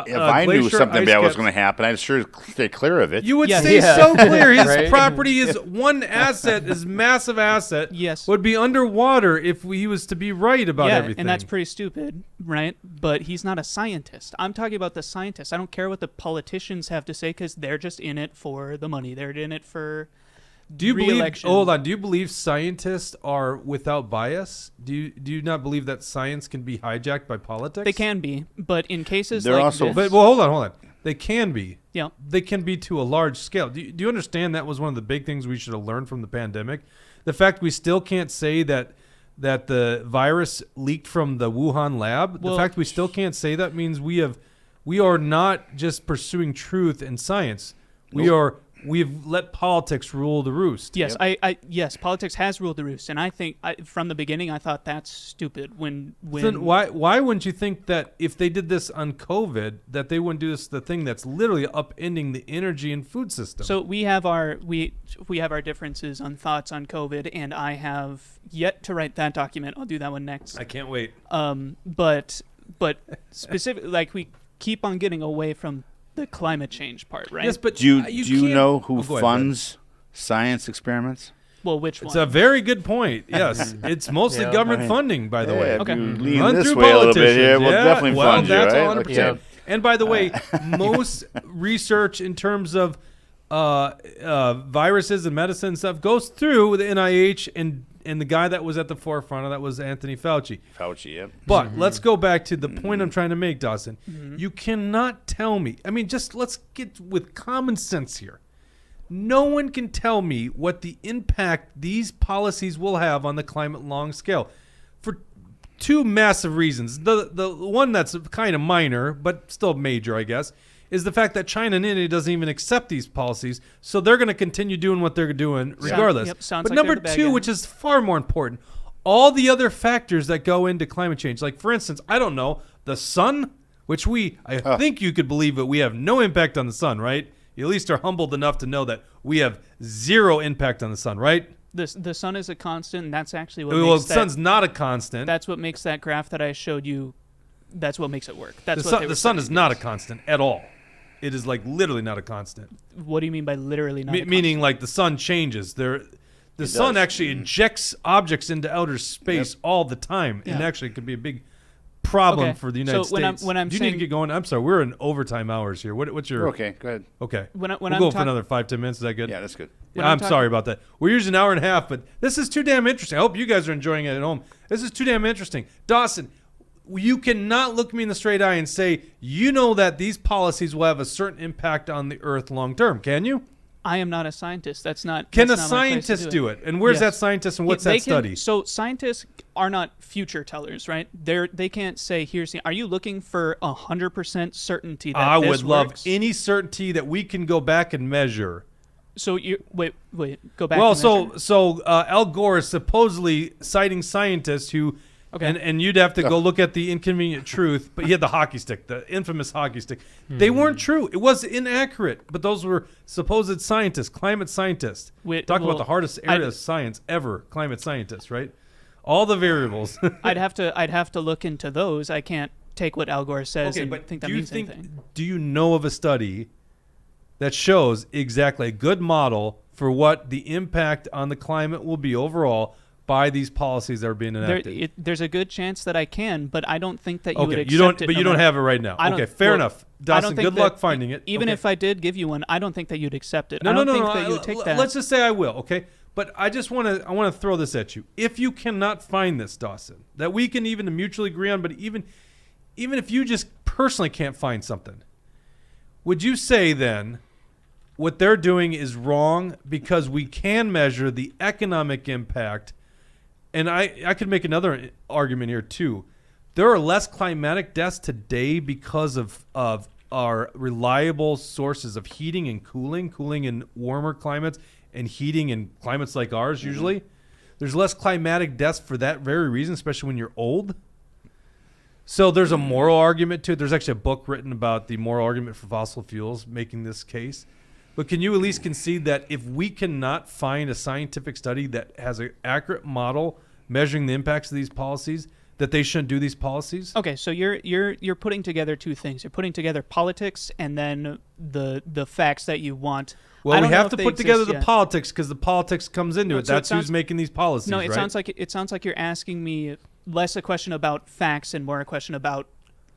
If I knew glacier something ice bad was caps- going to happen, I'd sure stay clear of it. You would Yeah. stay Yeah. so clear. His Right? property is one asset, his massive asset, Yes. would be underwater if he was to be right about Yeah, everything. and that's pretty stupid, right? But he's not a scientist. I'm talking about the scientists. I don't care what the politicians have to say because they're just in it for the money. They're in it for Do you believe? re-election. Hold on. Do you believe scientists are without bias? Do you not believe that science can be hijacked by politics? They can be, but in cases They're like also- this, But well, hold on. They can be. yeah, They can be to a large scale. Do you understand that was one of the big things we should have learned from the pandemic? The fact we still can't say that the virus leaked from the Wuhan lab. Well- The fact we still can't say that means we are not just pursuing truth and science. We've let politics rule the roost. yes, yes, politics has ruled the roost, and I think from the beginning I thought that's stupid. When Then why wouldn't you think that if they did this on COVID, that they wouldn't do this the thing that's literally upending the energy and food system? So we have our differences on thoughts on COVID, and I have yet to write that document. I'll do that one next. I can't wait. But specific, like we keep on getting away from the climate change part, right? Yes, but Do you can't- know who Oh, go ahead, funds science experiments? Well, which It's one? a very good point. Yes, it's mostly Yeah, government I mean, funding, by the way. If Okay. you lean Run this through way a little bit politicians. here, we'll Yeah, definitely well, fund you, that's right? 100%. And by the way, most research in terms of viruses and medicine and stuff goes through the NIH, and the guy that was at the forefront of that was Anthony Fauci. Fauci, yeah. But let's go back to the point I'm trying to make, Dawson. You cannot tell me. I mean, just let's get with common sense here. No one can tell me what the impact these policies will have on the climate long scale for two massive reasons. The one that's kind of minor, but still major, I guess, is the fact that China and India doesn't even accept these policies, so they're going to continue doing what they're doing regardless. Sounds But like number they're the bad two, guy. which is far more important, all the other factors that go into climate change. Like, for instance, I don't know, the sun, which I think you could believe that we have no impact on the sun, right? You at least are humbled enough to know that we have zero impact on the sun, right? The sun is a constant, and that's actually what Well, makes the sun's not a constant. that's what makes that graph that I showed you that's what makes it work. That's The sun is not a constant at all. It is like literally not a constant. What do you mean by literally not? Meaning like the sun changes. The sun actually ejects objects into outer space all the time, and actually it could be a big problem for the United States. When I'm Do you saying, need to get going? I'm sorry, we're in overtime hours here. What's your? Okay, go ahead. Okay. When we'll I'm go for another 5-10 minutes. Is that good? Yeah, that's good. When I'm I'm sorry about that. We're usually an hour and a half, but this is too damn interesting. I hope you guys are enjoying it at home. This is too damn interesting. Dawson, you cannot look me in the straight eye and say you know that these policies will have a certain impact on the Earth long term, can you? I am not a scientist. That's not. Can a that's not my place to scientist do it? And where's that scientist and what's They that study? So scientists are not future tellers, right? They can't say here's the. Are you looking for 100% certainty that I this would love works? any certainty that we can go back and measure. So you wait, go back. Well, and measure. so Al Gore is supposedly citing scientists who, and you'd have to go look at the inconvenient truth, but he had the hockey stick, the infamous hockey stick. They weren't true. It was inaccurate, but those were supposed scientists, climate scientists. Talk about the hardest area of science ever, climate scientists, right? All the variables. I'd have to look into those. I can't take what Al Gore says and think that means anything. Do you know of a study that shows exactly a good model for what the impact on the climate will be overall by these policies that are being enacted? There's a good chance that I can, but I don't think that you would accept you don't, it. but you don't have it right now. Okay, fair enough. Dawson, good luck finding it. Even if I did give you one, I don't think that you'd accept it. No, I don't no, think no. that you would take that. Let's just say I will, okay? But I want to throw this at you. If you cannot find this, Dawson, that we can even mutually agree on, but even if you just personally can't find something, would you say then what they're doing is wrong because we can measure the economic impact? And I could make another argument here too. There are less climatic deaths today because of our reliable sources of heating and cooling in warmer climates and heating in climates like ours usually. There's less climatic deaths for that very reason, especially when you're old. So there's a moral argument to it. There's actually a book written about the moral argument for fossil fuels making this case. But can you at least concede that if we cannot find a scientific study that has an accurate model measuring the impacts of these policies, that they shouldn't do these policies? Okay, so you're putting together two things. You're putting together politics and then the facts that you want. Well, we have to put together the politics because the politics comes into it. So That's who's making these policies. No, right? it sounds like you're asking me less a question about facts and more a question about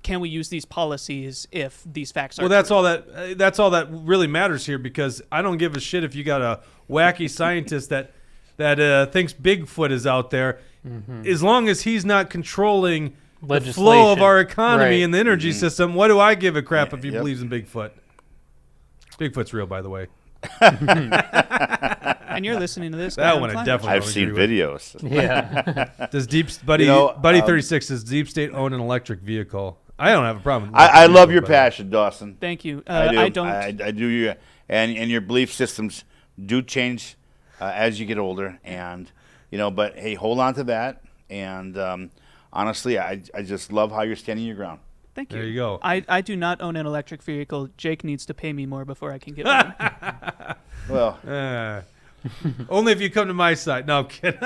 can we use these policies if these facts are Well, that's all that really matters here, because I don't give a shit if you got a wacky scientist that thinks Bigfoot is out there, as long as he's not controlling the flow of our economy and the energy system. What do I give a crap if he believes in Bigfoot? Bigfoot's real, by the way. And you're listening to this. That one I definitely I've seen videos. Yeah. Does Buddy 36 does Deep State own an electric vehicle? I don't have a problem. I love your passion, Dawson. Thank you. I do. I don't. I do. And your belief systems do change as you get older, and But hey, hold on to that. And honestly, I just love how you're standing your ground. Thank you. There you go. I do not own an electric vehicle. Jake needs to pay me more before I can get one. Well, only if you come to my side. No, I'm kidding.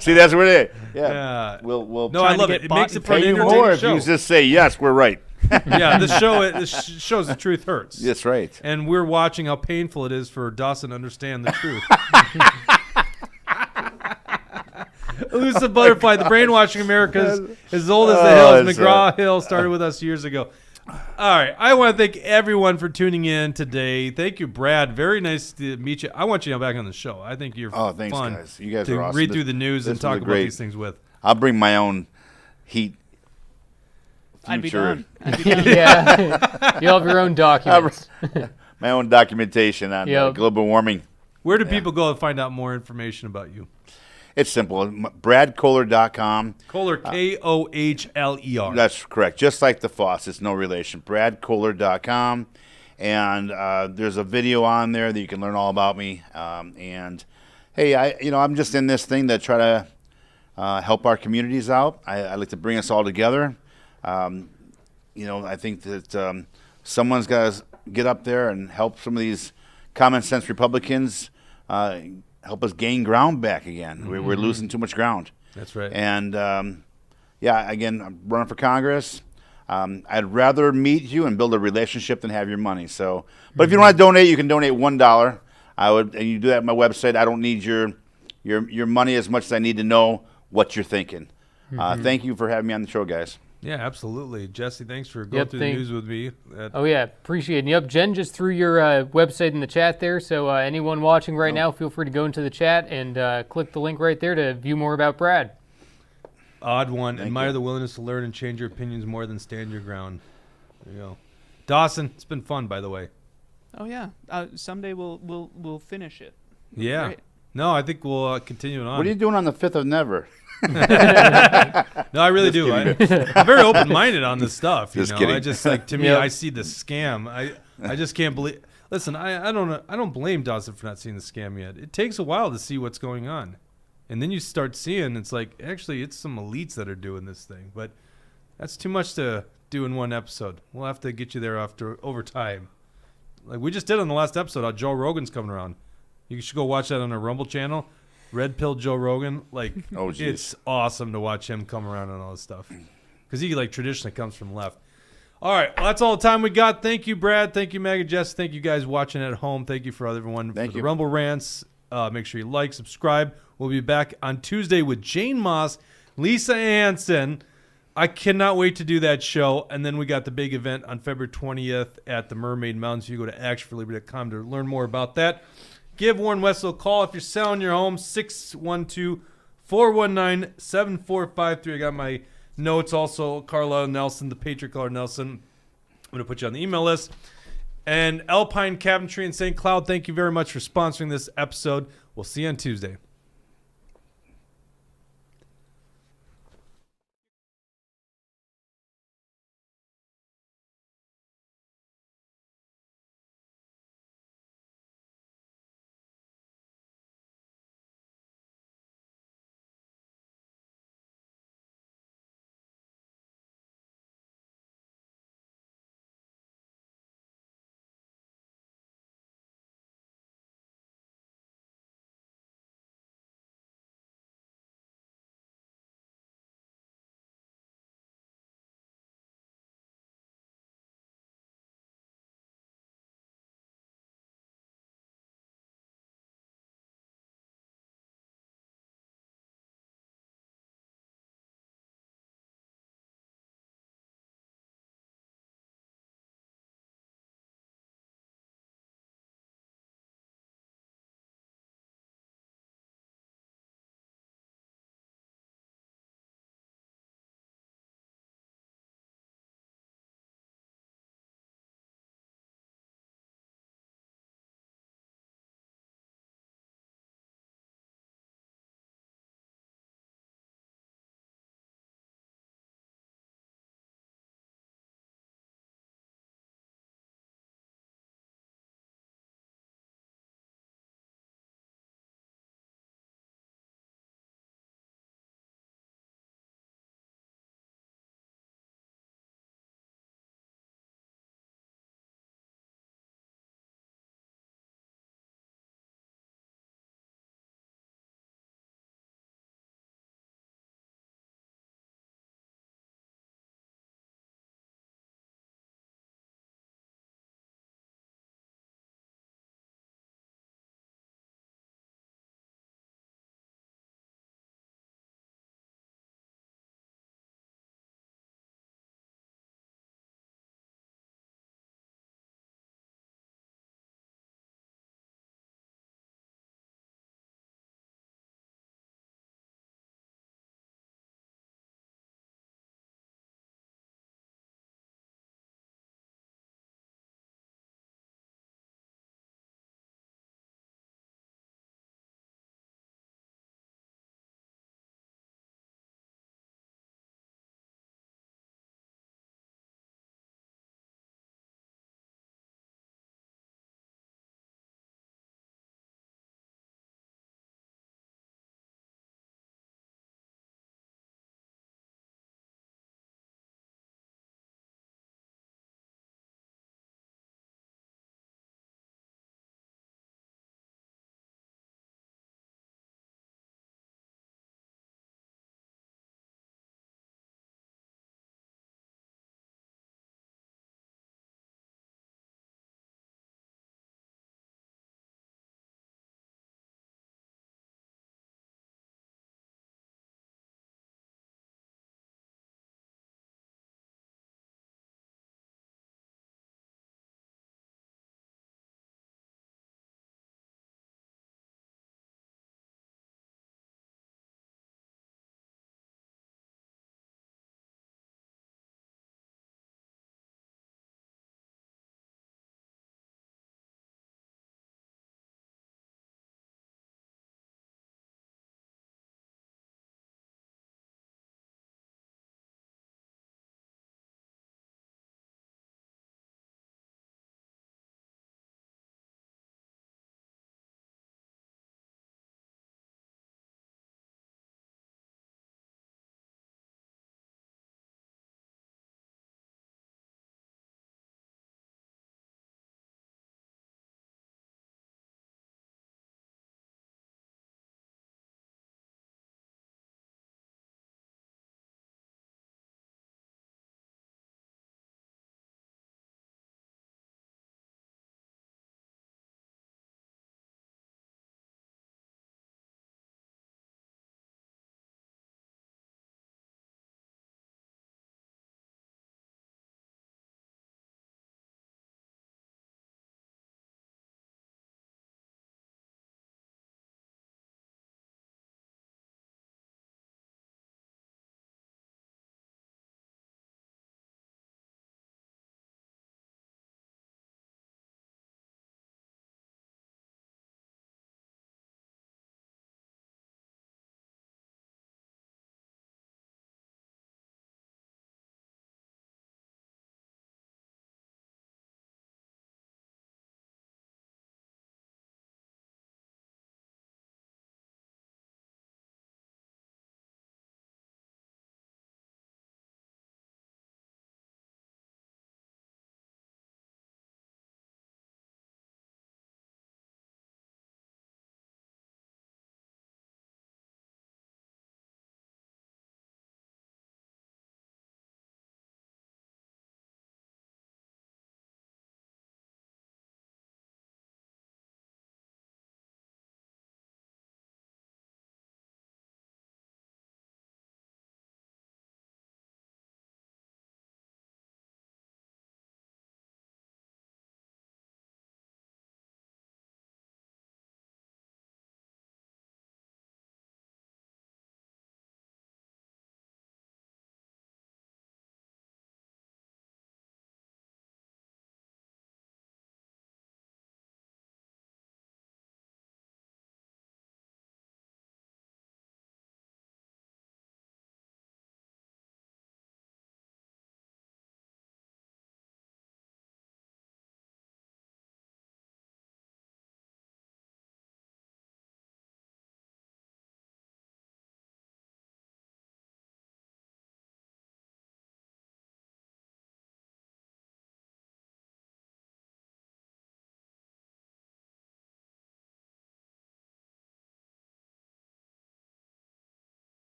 see, that's where it is. Yeah. We'll No, I love it. It makes it for an pay you more entertaining if show. you just say yes, we're right. Yeah, this shows the truth hurts. That's right. And we're watching how painful it is for Dawson to understand the truth. Elusive Butterfly, the brainwashing America is as old as the hills. McGraw-Hill started with us years ago. All right. I want to thank everyone for tuning in today. Thank you, Brad. Very nice to meet you. I want you back on the show. I think you're thanks, fun guys. You guys to are awesome. read through the news and talk about these things with. I'll bring my own heat. I'd be future. done. I'd be done. Yeah. You'll have your own documents. My own documentation on global warming. Where do people go to find out more information about you? It's simple. BradKohler.com. Kohler, Kohler. That's correct. Just like the faucets, no relation. BradKohler.com. And there's a video on there that you can learn all about me. And hey, I'm just in this thing to try to help our communities out. I like to bring us all together. I think that someone's got to get up there and help some of these common sense Republicans help us gain ground back again. We're losing too much ground. That's right. And again, I'm running for Congress. I'd rather meet you and build a relationship than have your money. So, but if you want to donate, you can donate $1. And you do that at my website. I don't need your money as much as I need to know what you're thinking. Thank you for having me on the show, guys. Yeah, absolutely. Jesse, thanks for going through the news with me. Oh, yeah. Appreciate it. Yep, Jen just threw your website in the chat there. So anyone watching right now, feel free to go into the chat and click the link right there to view more about Brad. Odd one. Admire the willingness to learn and change your opinions more than stand your ground. There you go. Dawson, it's been fun, by the way. Oh yeah. Someday we'll finish it. Yeah. Great. No, I think we'll continue it on. What are you doing on the 5th of Never? No, I really do. I'm very open-minded on this stuff. Just know? kidding. I just to me, I see the scam. I just can't believe. Listen, I don't blame Dawson for not seeing the scam yet. It takes a while to see what's going on, and then you start seeing it's like actually it's some elites that are doing this thing. But that's too much to do in one episode. We'll have to get you there over time. Like we just did on the last episode, how Joe Rogan's coming around. You should go watch that on our Rumble channel. Red Pill Joe Rogan, it's awesome to watch him come around on all this stuff. Because he, traditionally comes from left. All right, well, that's all the time we got. Thank you, Brad. Thank you, MAGA Jesse. Thank you guys watching at home. Thank you for everyone for the Rumble Rants. Make sure you like, subscribe. We'll be back on Tuesday with Jane Moss, Lisa Hansen. I cannot wait to do that show. And then we got the big event on February 20th at the Mermaid Mountains. You go to actionforliberty.com to learn more about that. Give Warren Wessel a call if you're selling your home, 612-419-7453. I got my notes also. Carla Nelson, the Patriot Caller Nelson. I'm going to put you on the email list. And Alpine Cabinetry in St. Cloud, thank you very much for sponsoring this episode. We'll see you on Tuesday.